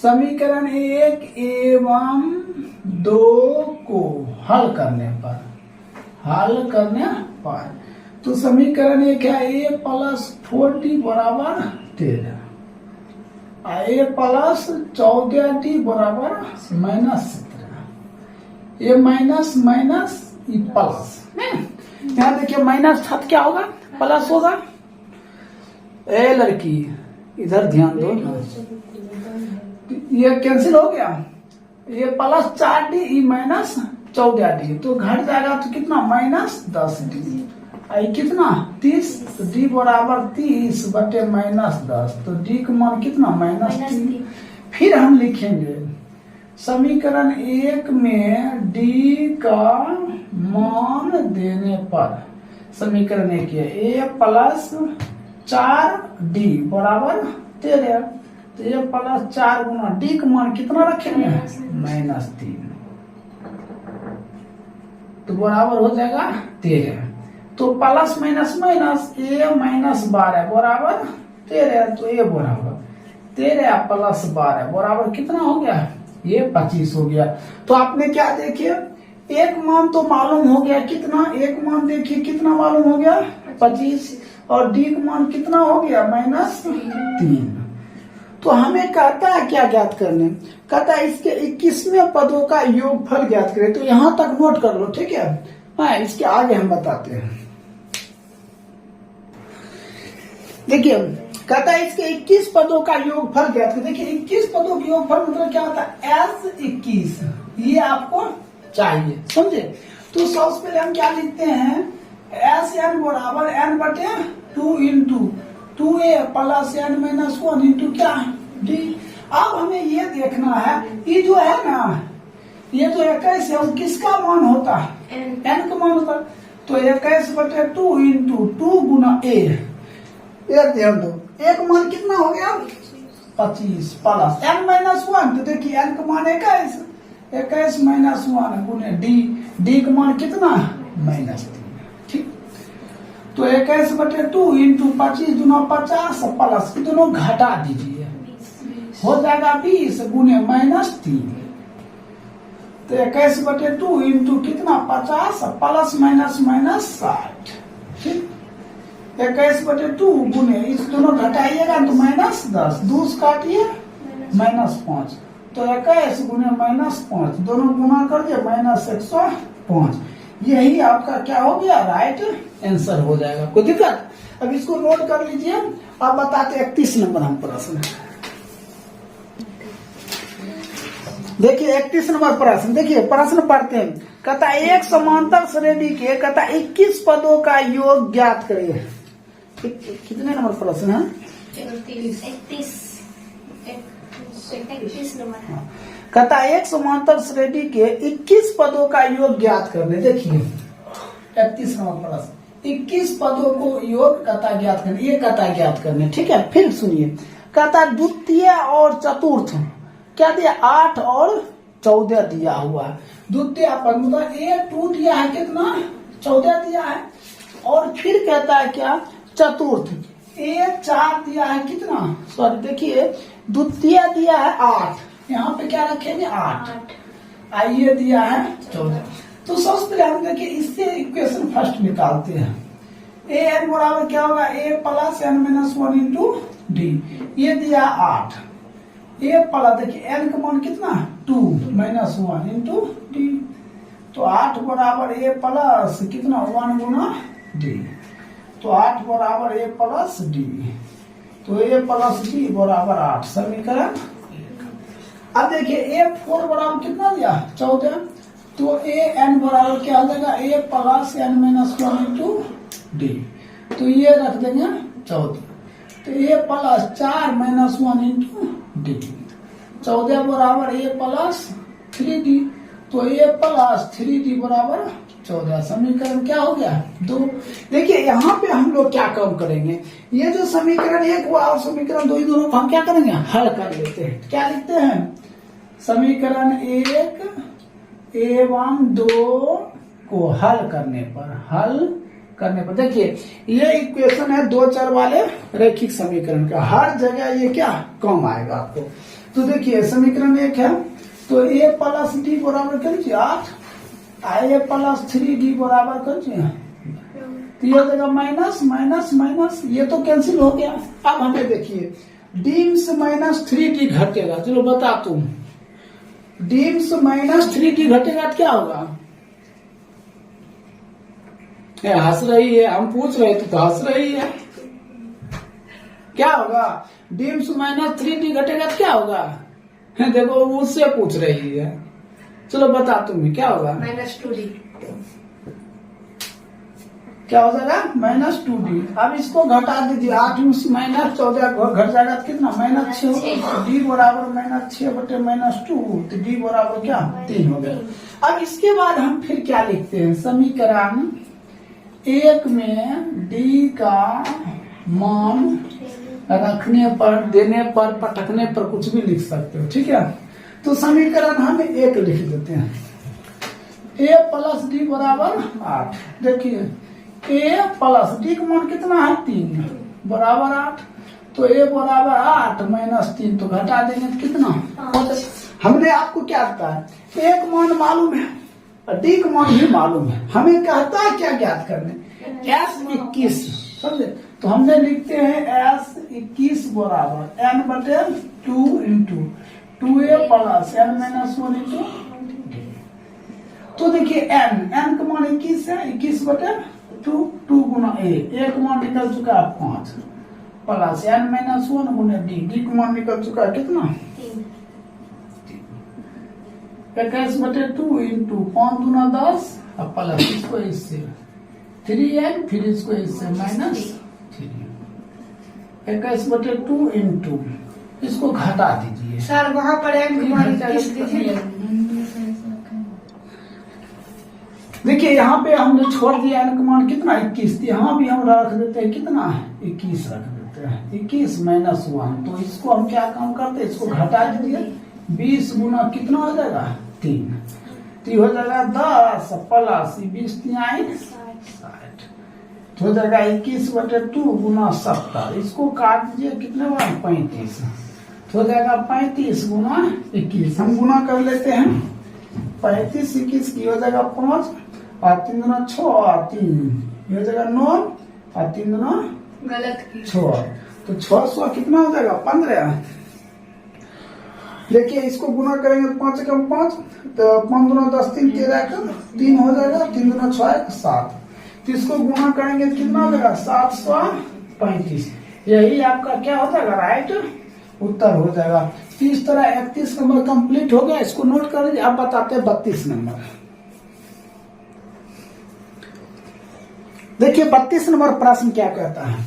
समीकरण 1 एवं 2 को हल करने पर तो समीकरण 1 है ए प्लस 4डी बराबर 13, ए प्लस 14डी बराबर -17, ये माइनस प्लस, यहाँ देखिए माइनस छत क्या होगा प्लस होगा। ए लड़की इधर ध्यान दो, ये कैंसिल हो गया, ये प्लस 4डी -14डी, तो घट जाएगा तो कितना -10डी, आई कितना 30, तो डी बराबर 30 बटे -10, तो डी का मान कितना -3। फिर हम लिखेंगे समीकरण 1 में डी का मान देने पर समीकरण 1 है ए प्लस 4डी बराबर 13, तो ए प्लस 4 गुना डी का मान कितना रखेंगे -3, तो बराबर हो जाएगा 13, तो प्लस माइनस ए -12 बराबर 13, तो ए बराबर 13 प्लस 12 बराबर कितना हो गया ये 25 हो गया। तो आपने क्या देखिए एक मान तो मालूम हो गया कितना, एक मान देखिए कितना मालूम हो गया 25, और डी का मान कितना हो गया -3। तो हमें कहता है क्या ज्ञात करने, कहता है इसके 21वें पदों का योगफल ज्ञात करें। तो यहां तक नोट कर लो, ठीक है। हाँ, इसके आगे हम बताते हैं। देखिए कहता है इसके 21 पदों का योगफल ज्ञात करें। देखिए 21 पदों का योगफल मतलब क्या होता है, एस 21, ये आपको चाहिए, समझे। तो सबसे पहले हम क्या लिखते हैं, एस एन बराबर एन बटे 2 into 2a plus N minus 1 into क्या डी। अब हमें ये देखना है, ये जो है ना, ये जो 21 है वो किसका मान होता है, एन का मान होता है। तो 21 बटे 2 इंटू 2 गुना ए, ध्यान दो, एक मान कितना हो गया 25 प्लस एन माइनस 1। तो देखिए एन का मान 21 माइनस 1 गुने डी, डी का मान कितना -3, ठीक। तो 21 बटे 2 इंटू 25 दूना 50 प्लस दोनों घटा दीजिए, हो जाएगा 20 गुने -3। तो 21 बटे 2 इंटू कितना 50 प्लस माइनस 60, ठीक। 21 बटे 2 गुने इस दोनों घटाइएगा तो -10, 2 से काटिए -5, तो 21 गुने -5 दोनों गुना कर दिए -105। यही आपका क्या हो गया, राइट आंसर हो जाएगा। कोई दिक्कत? अब इसको नोट कर लीजिए। अब बताते 31 नंबर हम प्रश्न, देखिए 31 नंबर प्रश्न, देखिए प्रश्न पढ़ते हैं। कहता एक समांतर श्रेणी के कहता 21 पदों का योग ज्ञात करिए। कितने नंबर प्रश्न है, 31 नंबर। कहता एक समांतर श्रेणी के 21 पदों का योग ज्ञात करने। देखिए 31 नंबर प्रश्न, 21 पदों को योग कहता ज्ञात करने, ये कहता ज्ञात करने, ठीक है। फिर सुनिए, कहता द्वितीय और चतुर्थ क्या दिया, 8 और 14 दिया हुआ है। द्वितीय पद मतलब A2 दिया है कितना 14 दिया है, और फिर कहता है क्या चतुर्थ A4 दिया है कितना, सॉरी देखिए द्वितीय दिया है 8, यहाँ पे क्या रखेंगे 8, आइए दिया है 14। तो सबसे पहले हम देखिए इससे इक्वेशन फर्स्ट निकालते हैं। ए एन बराबर क्या होगा, A plus N minus 1 into D, ये दिया 8, ए प्लस देखिए एन का मान कितना 2 माइनस 1 इंटू डी, तो 8 बराबर ए प्लस कितना 1 गुना डी, तो 8 बराबर ए प्लस डी, तो ए प्लस डी बराबर 8, समीकरण। अब देखिए A4 बराबर कितना दिया 14, तो ए एन बराबर क्या हो जाएगा, A plus N minus 1 into D, तो ये रख देंगे 14, तो A plus 4 minus 1 into D, 14 बराबर ए प्लस 3D, तो ए प्लस 3D बराबर 14, समीकरण क्या हो गया 2। देखिए यहाँ पे हम लोग क्या काम करेंगे, ये जो समीकरण 1 हुआ और समीकरण 2, दोनों को हम क्या करेंगे, हल कर लेते हैं। क्या लिखते हैं, समीकरण 1 एवं 2 को हल करने पर देखिए ये इक्वेशन है 2 चर वाले रैखिक समीकरण का, हर जगह ये क्या कम आएगा आपको। तो देखिए समीकरण 1 है, तो ए प्लस डी बराबर कर लीजिए 8, ए प्लस 3D बराबर कर लीजिए, तो ये जगह माइनस माइनस माइनस, ये तो कैंसिल हो गया। अब हमें देखिए डी से -3D घटेगा, चलो बता तुम, डी से -3D घटेगा तो क्या होगा, हंस रही है, हम पूछ रहे थे तो हंस रही है, क्या होगा, डी से -3D घटेगा तो क्या होगा, देखो उससे पूछ रही है, चलो बता तुम्हें क्या होगा, -2D, क्या हो जाएगा -2D। अब इसको घटा दीजिए, 8 में से -14 घट जाएगा तो कितना -6, डी बराबर -6 बटे -2, तो डी बराबर क्या 3 हो गया। अब इसके बाद हम फिर क्या लिखते हैं, समीकरण 1 में डी का मान रखने पर, देने पर, पटकने पर कुछ भी लिख सकते हो, ठीक है। तो समीकरण हम 1 लिख देते हैं, ए प्लस डी बराबर 8, देखिए ए प्लस डी का मान कितना है 3 बराबर 8, तो ए बराबर 8 -3, तो घटा देंगे तो कितना, हमने आपको क्या कहता है, एक मान मालूम है और डी का मान भी मालूम है, हमें कहता है क्या ज्ञात करने, S21, समझे। तो हमने लिखते हैं S21 बराबर n बटे 2 into 2a plus n minus 1 into, तो देखिए n का मान 21 है, 21 बटे 2 गुना a, एक मान निकल चुका है 5, प्लस n माइनस 1 गुने डी। डी का मान निकल चुका है कितना? 21/2 इंटू 5 दूना 10 अब प्लस इसको इससे 3n फिर इसको इससे माइनस 3। 21/2 इंटू इसको घटा दीजिए सर वहाँ पर एक किस दीजिए। देखिए यहाँ पे हमने छोड़ दिया n का मान कितना 21, यहाँ भी हम रख देते हैं कितना 21 रख देते हैं 21 माइनस 1। तो इसको हम क्या काम करते हैं, इसको घटा दीजिए 20 गुना कितना हो जाएगा 3 तो हो जाएगा 10 प्लस 20 3 60 तो हो जाएगा 21/2 गुना 70। इसको काट दीजिए कितने बार 35 तो हो जाएगा 35 गुना 21। हम गुना कर लेते हैं 35 21 की हो जाएगा 5 और 3 दूना 6 और 3 हो जाएगा 9 और 3 दूना गलत की 6 तो 600 कितना हो जाएगा 15। देखिए इसको गुना करेंगे 5 कम 5 तो 5 दूना 10 3 13 का 3 हो जाएगा 3 दूना 6 7 तो इसको गुना करेंगे कितना हो जाएगा 735। यही आपका क्या हो जाएगा राइट उत्तर हो जाएगा। तो इस तरह 31 नंबर कंप्लीट हो गया। इसको नोट कर लीजिए। आप बताते हैं 32 नंबर। देखिए 32 नंबर प्रश्न क्या कहता है।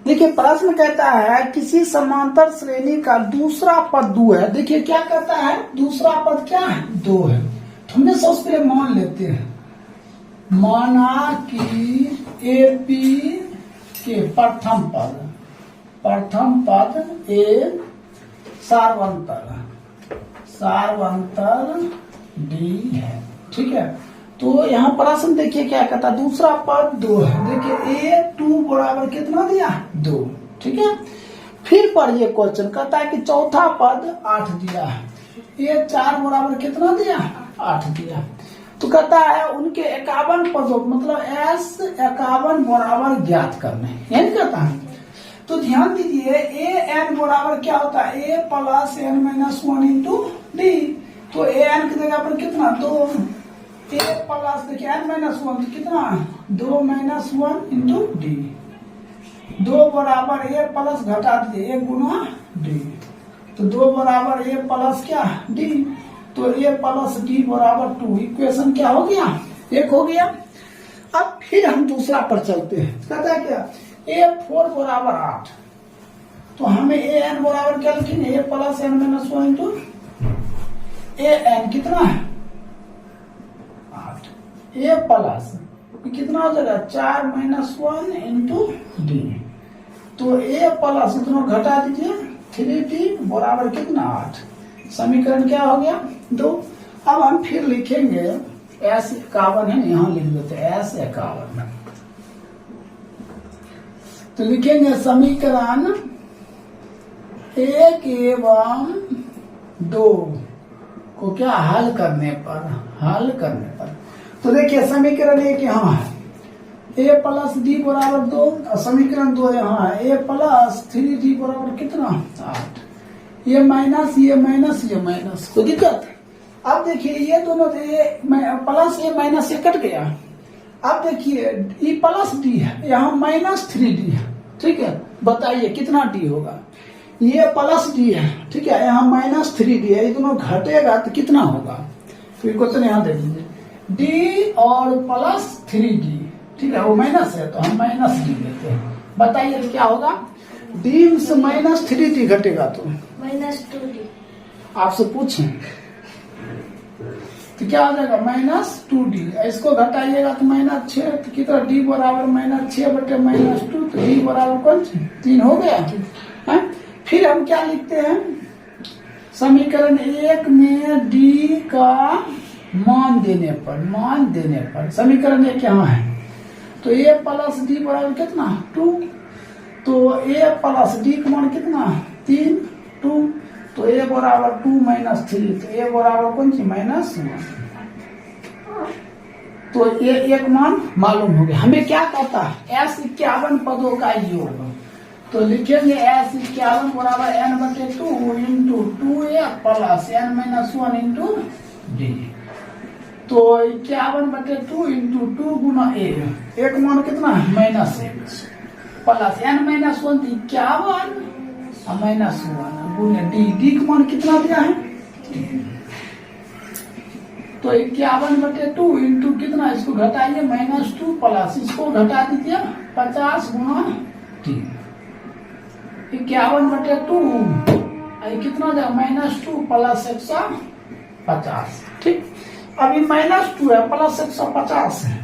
देखिए प्रश्न कहता है किसी समांतर श्रेणी का दूसरा पद 2 है। देखिए क्या कहता है दूसरा पद क्या है 2 है। तो हमने सबसे पहले मान लेते हैं माना कि एपी के प्रथम पद ए सार्वंतर डी है। ठीक है तो यहाँ प्रश्न देखिए क्या कहता है दूसरा पद 2 है। देखिए a2 बराबर कितना दिया 2। ठीक है फिर पर ये क्वेश्चन कहता है कि चौथा पद 8 दिया है। a4 बराबर कितना दिया 8 दिया। तो कहता है उनके 51 पदों मतलब s 51 बराबर ज्ञात करने यानी कहता है। तो ध्यान दीजिए a n बराबर क्या होता है a plus n minus 1 into D. तो a n की जगह पर कितना 2 a प्लस देखिए n माइनस 1 तो कितना 2 माइनस 1 इंटू डी। 2 बराबर a प्लस घटा दीजिए 1 गुना डी। तो 2 बराबर a प्लस क्या डी। तो a प्लस डी बराबर 2। इक्वेशन क्या हो गया 1 हो गया। अब फिर हम दूसरा पर चलते हैं। कहता है क्या a4 बराबर 8। तो हमें a n बराबर क्या लिखेंगे a plus n minus 1 into a n कितना है 8 a प्लस कितना हो जाएगा 4 माइनस 1 इंटू डी। तो a प्लस इतना घटा दीजिए 3d बराबर कितना 8। समीकरण क्या हो गया 2। अब हम फिर लिखेंगे S51 है यहाँ लिख देते हैं S51। तो लिखेंगे समीकरण 1 एवं 2 को क्या हल करने पर तो देखिए समीकरण 1 यहाँ है a प्लस डी बराबर 2 और समीकरण 2 यहाँ है a प्लस 3d बराबर कितना 8। ये माइनस कोई दिक्कत। अब देखिए ये दोनों प्लस ये माइनस ये कट गया। अब देखिए ये प्लस डी है यहाँ माइनस 3d है। ठीक है बताइए कितना डी होगा। ये प्लस डी है ठीक है यहाँ माइनस 3d है। ये दोनों घटेगा तो कितना होगा। तो क्वेश्चन यहाँ देख लीजिए डी और प्लस 3d ठीक है वो माइनस है तो हम माइनस डी लेते हैं। बताइए क्या होगा डी से माइनस 3d घटेगा तो माइनस 2d। आपसे पूछें तो क्या हो जाएगा माइनस 2d। इसको घटाइएगा तो माइनस 6 तो कितना d बराबर माइनस 6 बटे माइनस 2 तो d बराबर कौन 3 हो गया है। फिर हम क्या लिखते हैं समीकरण 1 में d का मान देने पर समीकरण 1 यहाँ है तो a प्लस डी बराबर कितना 2। तो a प्लस डी का मान कितना 3 2 तो a बराबर 2 माइनस 3 तो a बराबर कौन सी माइनस 1। तो ये एक मान मालूम हो गया। हमें क्या कहता है S51 पदों का योग। तो लिखेंगे S51 बराबर n बटे 2 into 2a plus n minus 1 into D. तो 51/2 इंटू 2 गुना ए, एक मान कितना है -1 प्लस n -1 तो 51 -1 गुने डी का मान कितना दिया है तो 51/2 इंटू कितना, इसको घटाइए -2 प्लस इसको घटा दीजिए 50 गुना टी, 51/2 कितना जाएगा -2 प्लस 150। ठीक, अभी -2 है प्लस 150 है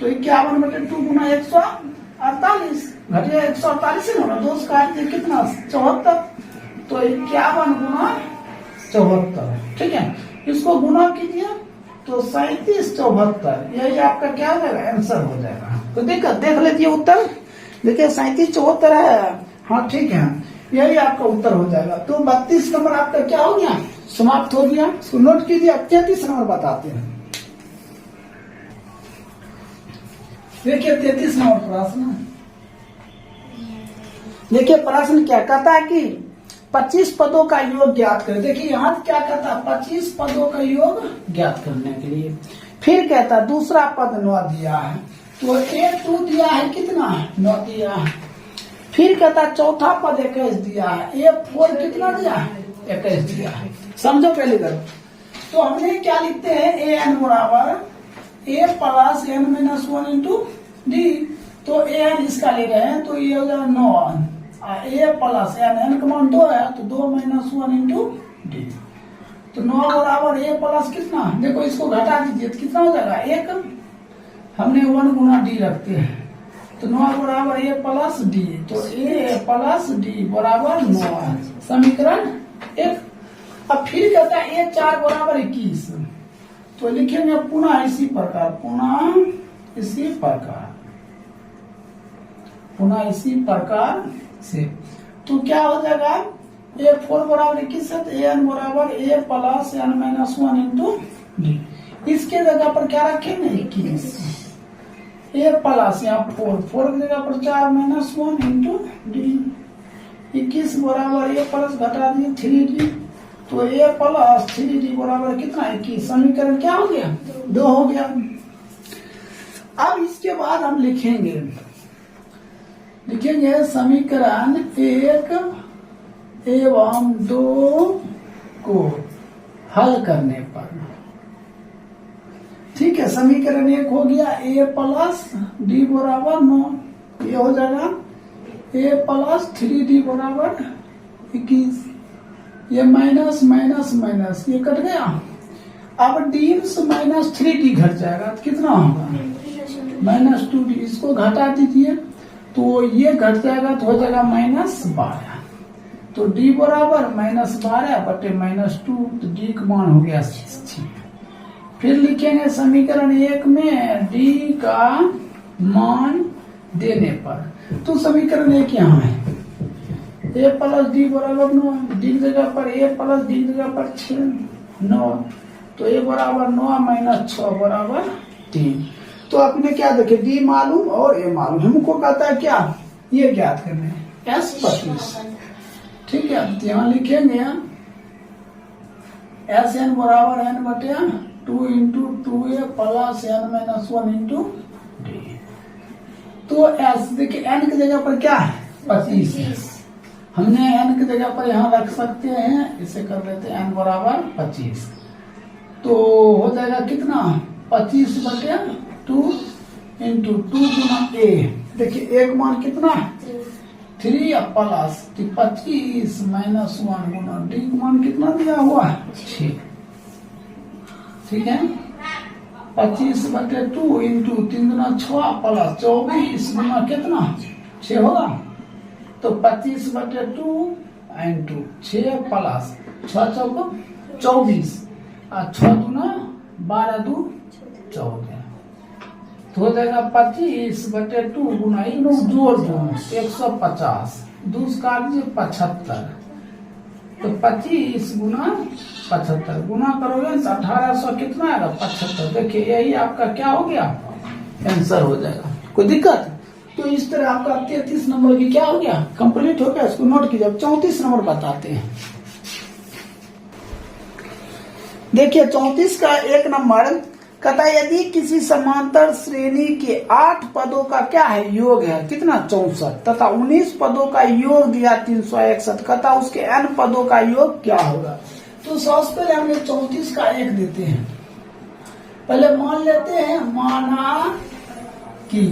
तो 51/2 गुना 148 घटिया 148 है ना, 2 काट दिए कितना 74, तो 51 गुना 74। ठीक है, इसको गुना कीजिए तो 37 74, यही आपका क्या हो जाएगा आंसर हो जाएगा। तो देख लीजिए उत्तर, देखिए 37 74 है। हाँ ठीक है, यही आपका उत्तर हो जाएगा। तो 32 नंबर आपका क्या हो गया, समाप्त हो गया। इसको नोट कीजिए। अब 33 नंबर बताते हैं। देखिए 33 नंबर प्रश्न, देखिए प्रश्न क्या कहता है कि 25 पदों का योग ज्ञात करें। देखिए यहाँ क्या कहता है 25 पदों का योग ज्ञात करने के लिए, फिर कहता है दूसरा पद 9 दिया है, तो A2 दिया है कितना 9 दिया है। फिर कहता है चौथा पद 21 दिया है, A4 कितना दिया है 21 दिया है। समझो पहले करो, तो हमने क्या लिखते हैं an बराबर a plus n -1 into D, तो an इसका ले रहे हैं तो ये हो जाएगा 9, a प्लस n का मान 2 है तो 2 -1 इंटू डी, तो 9 बराबर a प्लस कितना, देखो इसको घटा दीजिए तो कितना हो जाएगा 1, हमने 1 गुना डी रखते हैं तो 9 बराबर a प्लस डी, तो a प्लस डी बराबर 9, समीकरण 1। अब फिर कहता है A4 बराबर 21, तो लिखेंगे पुनः इसी प्रकार, पुनः इसी प्रकार से, तो क्या हो जाएगा A4 बराबर 21 है तो an बराबर a plus n -1 into D, इसके जगह पर क्या रखेंगे 21, a प्लस यहाँ 4 की जगह पर 4 -1 इंटू डी, 21 बराबर a प्लस घटा दिए 3d, तो a प्लस 3d बराबर कितना 21, समीकरण क्या हो गया 2 हो गया। अब इसके बाद हम लिखेंगे समीकरण 1 एवं 2 को हल करने पर। ठीक है, समीकरण 1 हो गया a प्लस डी बराबर 9, ये हो जाएगा a प्लस 3d बराबर 21, ये माइनस माइनस माइनस ये कट गया। अब डी माइनस 3d घट जाएगा तो कितना होगा -2d, इसको घटा दीजिए तो ये घट जाएगा तो हो जाएगा -12, तो d बराबर -12 बटे -2, तो d का मान हो गया 6। फिर लिखेंगे समीकरण 1 में d का मान देने पर, तो समीकरण 1 यहाँ है a प्लस डी बराबर 9, डी की जगह पर a प्लस डी की जगह पर 9, तो a बराबर 9 - 6 बराबर 3। तो आपने क्या देखे डी मालूम और a मालूम, हमको कहता है क्या ये ज्ञात करने S 25। ठीक है, यहाँ लिखेंगे Sn बराबर n बटे 2 into 2a plus n -1 into D, तो S देखिए n की जगह पर क्या है 25 है, हमने n की जगह पर यहाँ रख सकते हैं, इसे कर लेते हैं n बराबर 25, तो हो जाएगा कितना 25 बटे 2 इंटू 2 गुना a, देखिए एक मान कितना 3 प्लस 25 -1 गुना डी का मान कितना दिया हुआ है 6। ठीक है, 25 बटे 2 इंटू 3 गुना 6 प्लस 24 गुना कितना 6 होगा, तो 25 बटे 2 इंटू 6 प्लस 6 चौको 24 और 6 दूना 12 2 14, तो हो जाएगा 25 बटे 2 गुना जोड़ दो 150, दूस काट दीजिए 75, तो 25 गुना 75 गुना करोगे तो 1800 कितना आएगा 75। देखिए यही आपका क्या हो गया आंसर हो जाएगा। कोई दिक्कत, तो इस तरह आपका 33 नंबर की क्या हो गया कंप्लीट हो गया। इसको नोट कीजिए। अब 34 नंबर बताते हैं। देखिए 34 का 1 नंबर कहता है यदि किसी समांतर श्रेणी के 8 पदों का क्या है योग है कितना 64 तथा 19 पदों का योग दिया 361 कहता उसके n पदों का योग क्या होगा। तो सबसे पहले हम 34 का 1 देते हैं। पहले मान लेते हैं माना कि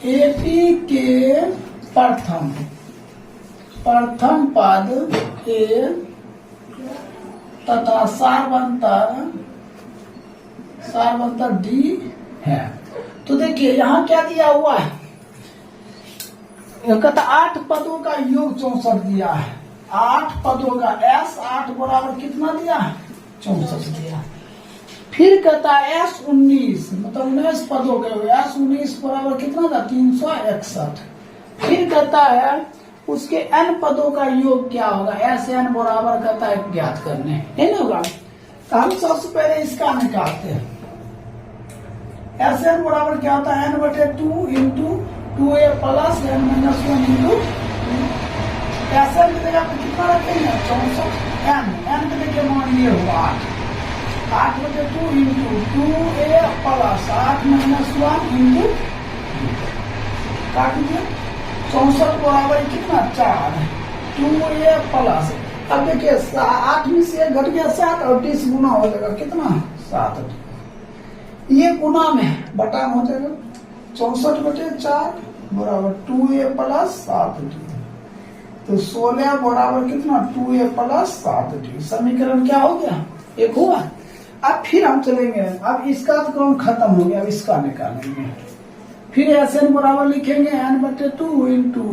एपी के प्रथम पद ए तथा सारवंतर डी है। तो देखिए यहाँ क्या दिया हुआ है, कहता 8 पदों का योग 64 दिया है। 8 पदों का S 8 बराबर कितना दिया 64 दिया। फिर कहता है S 19 मतलब 19 पदों के S 19 बराबर कितना था 361। फिर कहता है उसके n पदों का योग क्या होगा, S n बराबर कहता है ज्ञात करने है ना होगा। तो हम सबसे पहले इसका निकालते हैं। एस एन बराबर क्या होता है n/2 into 2a plus n minus 1 into s n की जगह पे कितना रखेंगे 64 n के देखिए मान ये हुआ 8/2 into 2a plus 8 minus 1 into काट दीजिए 64 बराबर कितना 4 2a प्लस। अब देखिए 8 में से 1 घट गया 7 और 30 गुना हो जाएगा कितना 7। ये गुना में बटा हो जाएगा 64/4 बराबर 2a प्लस 7d। तो 16 बराबर कितना 2a प्लस 7d। समीकरण क्या हो गया एक हुआ। अब फिर हम चलेंगे, अब इसका तो काम खत्म हो गया, अब इसका निकालेंगे। फिर Sn बराबर लिखेंगे n/2 into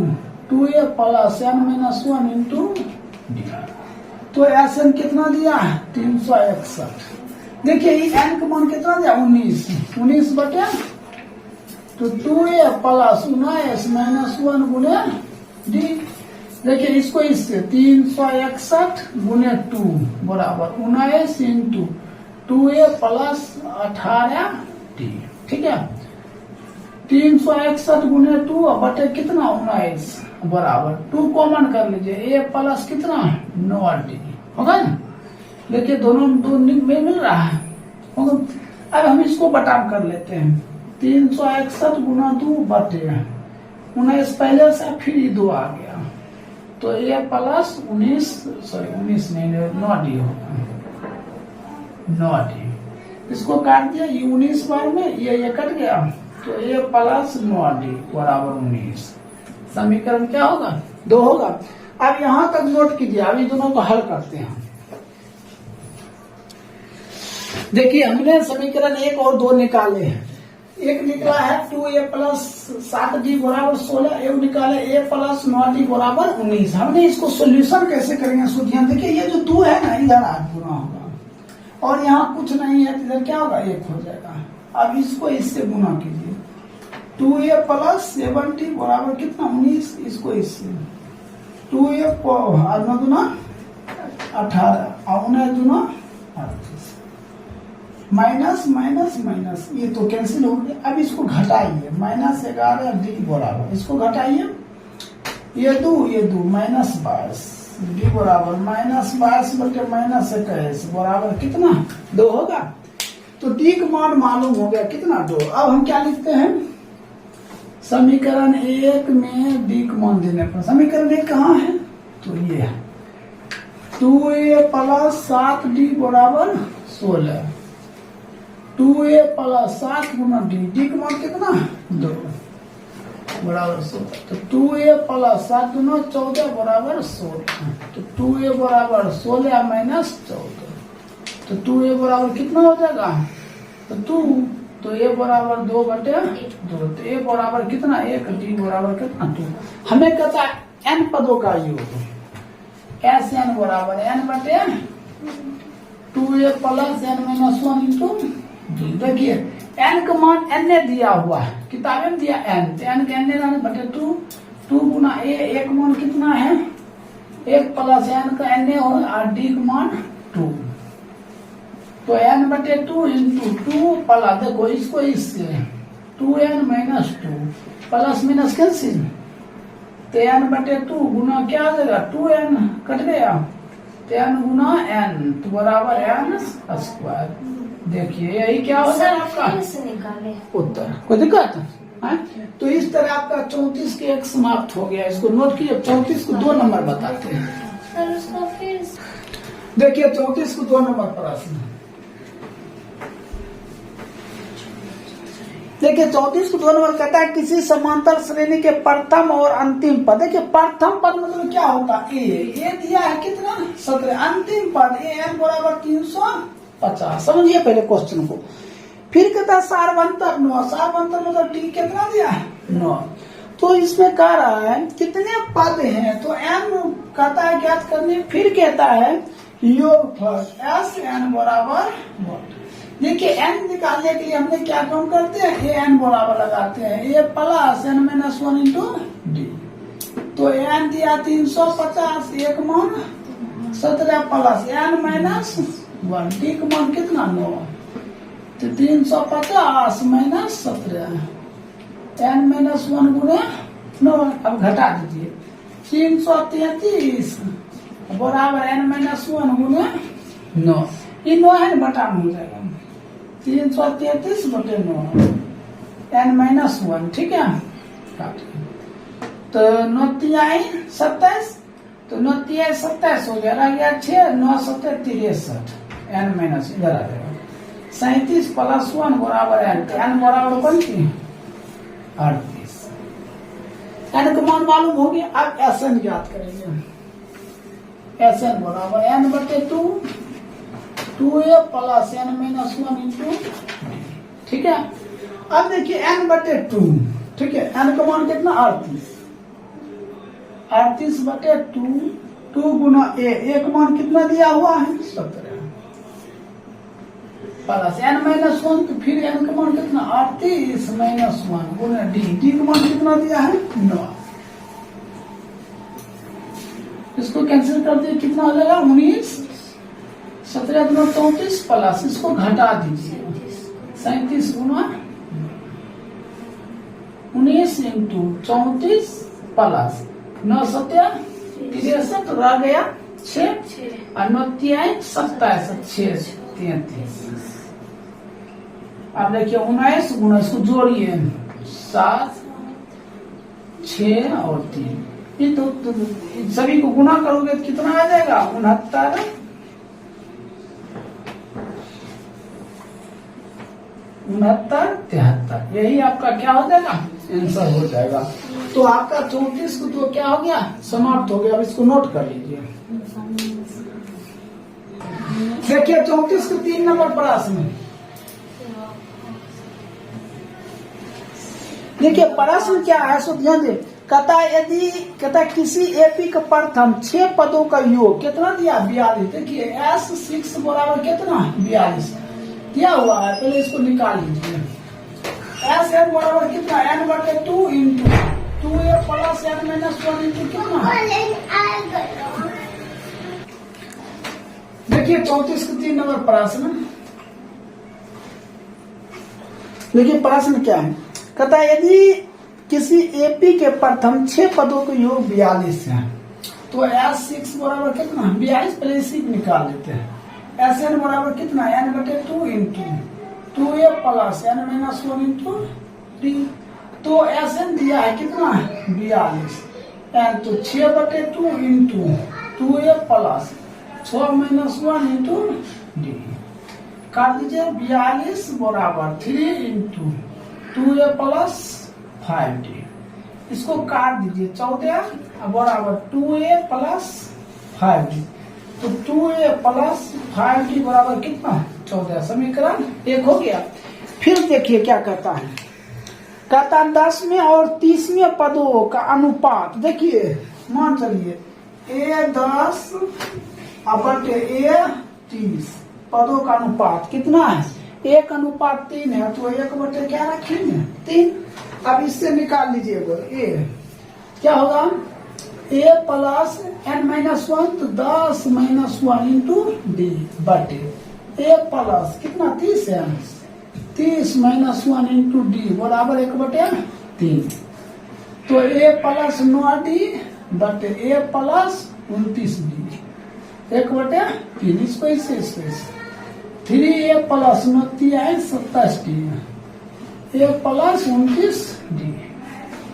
2a plus n minus 1 into d। तो Sn कितना दिया 361। देखिए n का मान कितना दिया 19 बटे तो 2a प्लस 19 माइनस 1 गुने d। देखिए इसको इससे 361 गुने 2 बराबर 19 इंटू 2a प्लस 18d। ठीक है 361 गुने 2 बटे कितना 19 बराबर 2 कॉमन कर लीजिए a प्लस कितना 9d होगा ना। देखिए दोनों में मिल रहा है। अब हम इसको बटाव कर लेते हैं 361 गुना 2 बटे 19 पहले से फिर 2 आ गया तो a प्लस 19 नहीं 9d होगा 9d। इसको काट दिया ये 19 बार में ये कट गया तो a प्लस 9d बराबर 19। समीकरण क्या होगा 2 होगा। अब यहाँ तक नोट कीजिए, अभी दोनों को हल करते हैं। देखिए हमने समीकरण 1 और 2 निकाले हैं। एक निकला है 2a प्लस 7d बराबर 16, एक निकाले a प्लस 9d बराबर 19। हमने इसको सोल्यूशन कैसे करेंगे सो ध्यान देखिए, ये जो 2 है ना इधर 8 गुना होगा और यहाँ कुछ नहीं है इधर क्या होगा 1 हो जाएगा। अब इसको इससे गुना कीजिए 2a प्लस 7d बराबर कितना 19, इसको इससे 2a गुना 18 और 19 गुना 38 माइनस माइनस माइनस ये तो कैंसिल हो गया। अब इसको घटाइए -11d बराबर इसको घटाइए ये 2 माइनस 22 d बराबर -22 बटे -21 बराबर कितना 2 होगा। तो d का मान मालूम हो गया कितना 2। अब हम क्या लिखते हैं समीकरण 1 में d का मान देने पर समीकरण 1 कहाँ है तो ये है 2a प्लस 7d बराबर 16 2a प्लस 7 गुना d का मान कितना 2 बराबर 16। तो 2a प्लस 7 गुना 14 बराबर 16। तो 2a बराबर 16 माइनस 14 तो 2a बराबर कितना हो जाएगा तो 2 तो a बराबर 2 बटे 2 तो a बराबर कितना 1 d बराबर कितना 2। हमें कहता है n पदों का योग Sn बराबर n बटे 2a plus n minus 1 into. देखिए n का मान n ने दिया हुआ है, किताबें में दिया n तो n का n ने बटे 2 गुना a एक मान कितना है 1 प्लस n का n और d का मान 2 तो n बटे 2 इंटू 2 प्लस देखो इसको इससे 2n minus 2 plus minus cancel तो n बटे 2 गुना क्या आ जाएगा 2n कट गया तो n गुना n तो बराबर n स्क्वायर देखिए यही क्या हो जाएगा आपका फिर से निकाले। उत्तर। कोई दिक्कत है? तो इस तरह आपका 34 के एक समाप्त हो गया। इसको नोट कीजिए। 34 को 2 नंबर बताते हैं। सर उसका फिर देखिए 34 को 2 नंबर प्रश्न। देखिए 34 को 2 नंबर कहता है किसी समांतर श्रेणी के प्रथम और अंतिम पद। देखिए प्रथम पद मतलब क्या होता है? ए दिया है कितना 17। अंतिम पद an बराबर 350। समझिए पहले क्वेश्चन को। फिर कहता है सार्वंतर 9। सार्वंतर मतलब टी कितना दिया है 9। तो इसमें कह रहा है कितने पद हैं, तो n कहता है ज्ञात करने। फिर कहता है योगफल एस एन बराबर 1। देखिए n निकालने के लिए हमने क्या काम करते हैं? ए एन बराबर लगाते हैं A plus N minus 1 into D. तो n दिया 350, एक मान 17 प्लस एन माइनस 1, डी का मान कितना 9। तो 350 माइनस 17 एन माइनस 1 गुणे 9। अब घटा दीजिए 333 बराबर एन माइनस 1 गुणे 9। ये 9 है बटा में हो जाएगा 333 बटे 9 एन माइनस 1। ठीक है तो 9 तिहाई 27, तो 9 तिहाई 27 हो गया, रह गया 6, 9 7 63 एन माइनस इधर आ जाएगा 37 प्लस 1 बराबर एन बराबर बनती 38। एन का मान मालूम हो गया। अब एस एन ज्ञात करेंगे। एस एन बराबर एन बटे 2a plus N minus 1 into. ठीक है अब देखिए n बटे 2। ठीक है n का मान कितना 38 बटे 2 गुना a का मान कितना दिया हुआ है 17 प्लस एन माइनस 1। तो फिर n का मान कितना 38 माइनस 1 गुना डी का मान कितना दिया है 9। इसको कैंसिल कर दिए कितना हो जाएगा 19। 17 गुना 34 प्लस इसको घटा दीजिए 37 गुना 19 इंटू 34 प्लस 9 7 63 रह गया 6 और 9 तिहाई 27 6 33। अब देखिए 19 गुना इसको जोड़िए 7 6 और 3। ये तो सभी को गुना करोगे तो कितना आ जाएगा 69 73। यही आपका क्या हो जाएगा आंसर हो जाएगा। तो आपका 34 को तो क्या हो गया समाप्त हो गया। अब इसको नोट कर लीजिए। देखिए 34 को 3 नंबर प्रश्न। देखिए प्रश्न क्या है सो ध्यान दे। कहता किसी एपी का प्रथम 6 पदों का योग कितना दिया 42। देखिए S6 बराबर कितना 42 दिया हुआ है। पहले इसको निकाल लीजिए। एस एन बराबर कितना n बटे 2 into 2a plus N minus 1 into कितना। देखिए 34 को 3 नंबर प्रश्न। देखिए प्रश्न क्या है। कहता है यदि किसी एपी के प्रथम 6 पदों का योग 42 है तो S6 बराबर कितना 42। पहले इसी को निकाल लेते हैं। एस एन बराबर कितना n बटे 2 into 2a plus N minus 1 into D. तो एस एन दिया है कितना 42 एन तो 6 बटे 2 into 2a plus 6 minus 1 into d. काट दीजिए 42 बराबर 3 इंटू 2a प्लस 5d। इसको काट दीजिए 14 बराबर 2a प्लस 5d। तो 2a प्लस 5d बराबर कितना 14। समीकरण 1 हो गया। फिर देखिए क्या कहता है। कहता 10वें और 30वें पदों का अनुपात। देखिए मान चलिए a10 बटे a30 पदों का अनुपात कितना है 1:3 है। तो 1 बटे क्या रखेंगे 3। अब इससे निकाल लीजिए a क्या होगा a प्लस n माइनस 1 तो 10 माइनस 1 इंटू डी बटे a प्लस कितना 30 है 30 माइनस 1 इंटू डी बराबर 1/3। तो a प्लस 9d बटे a प्लस 29d 1/3। इसको इससे 3a plus 27d, a plus 29d।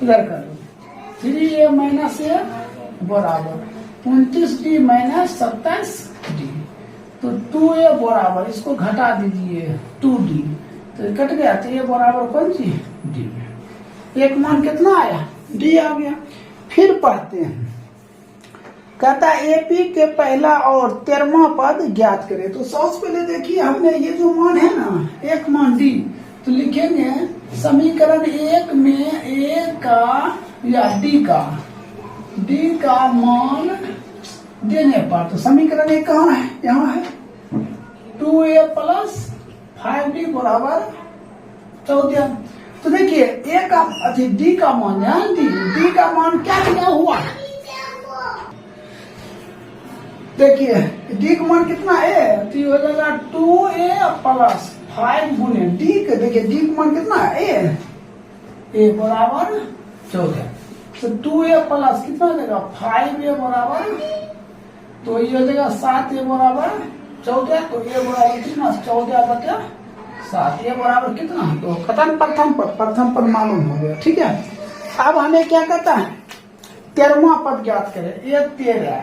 इधर कर लो 3a माइनस a बराबर 29d माइनस 27d। तो 2a बराबर, इसको घटा दीजिए 2d, तो कट गया, तो a बराबर कौन सी d। एक मान कितना आया, d आ गया। फिर पढ़ते हैं, कहता एपी के पहला और 13वां पद ज्ञात करें। तो सबसे पहले देखिए हमने ये जो मान है ना, एक मान डी, तो लिखेंगे समीकरण 1 में ए का या डी का मान देने पर, तो समीकरण 1 कहाँ है, यहाँ है 2a प्लस 5d बराबर 14। तो देखिए ए का डी का मान, ध्यान दी, डी का मान क्या दिया हुआ है, देखिए डी का मान कितना है, तो ये हो जाएगा 2a प्लस 5 गुने डी के, देखिए डी का मान कितना है ए बराबर 14। तो 2a प्लस कितना हो जाएगा 5a बराबर, तो ये हो जाएगा 7a बराबर 14। तो a बराबर कितना 14/7, a बराबर कितना, तो खत्म। प्रथम पद मालूम हो गया, ठीक है। अब हमें क्या कहता है, 13वां पद ज्ञात करें। ये 13,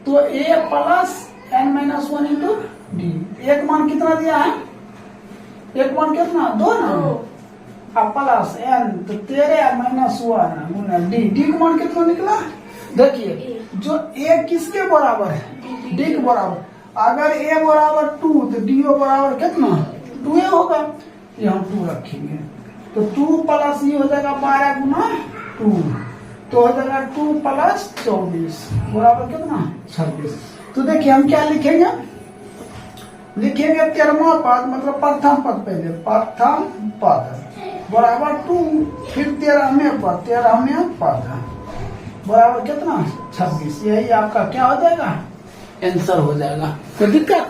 तो a plus n minus 1 into D. एक मान कितना दिया है, एक मान कितना 2 ना, अब प्लस n, तो 13 माइनस 1 गुना डी। डी का मान कितना निकला, देखिए जो a किसके बराबर है, डी के बराबर। अगर a बराबर 2, तो डी बराबर कितना 2a होगा, ये हम 2 रखेंगे। तो 2 प्लस ये हो जाएगा 12 गुना 2, तो हो जाएगा 2 प्लस 24 बराबर कितना 26। तो देखिए हम क्या लिखेंगे, लिखेंगे 13वां पद, मतलब प्रथम पद, पहले प्रथम पद बराबर 2, फिर 13वें पद बराबर कितना 26। यही आपका क्या हो जाएगा, आंसर हो जाएगा। कोई दिक्कत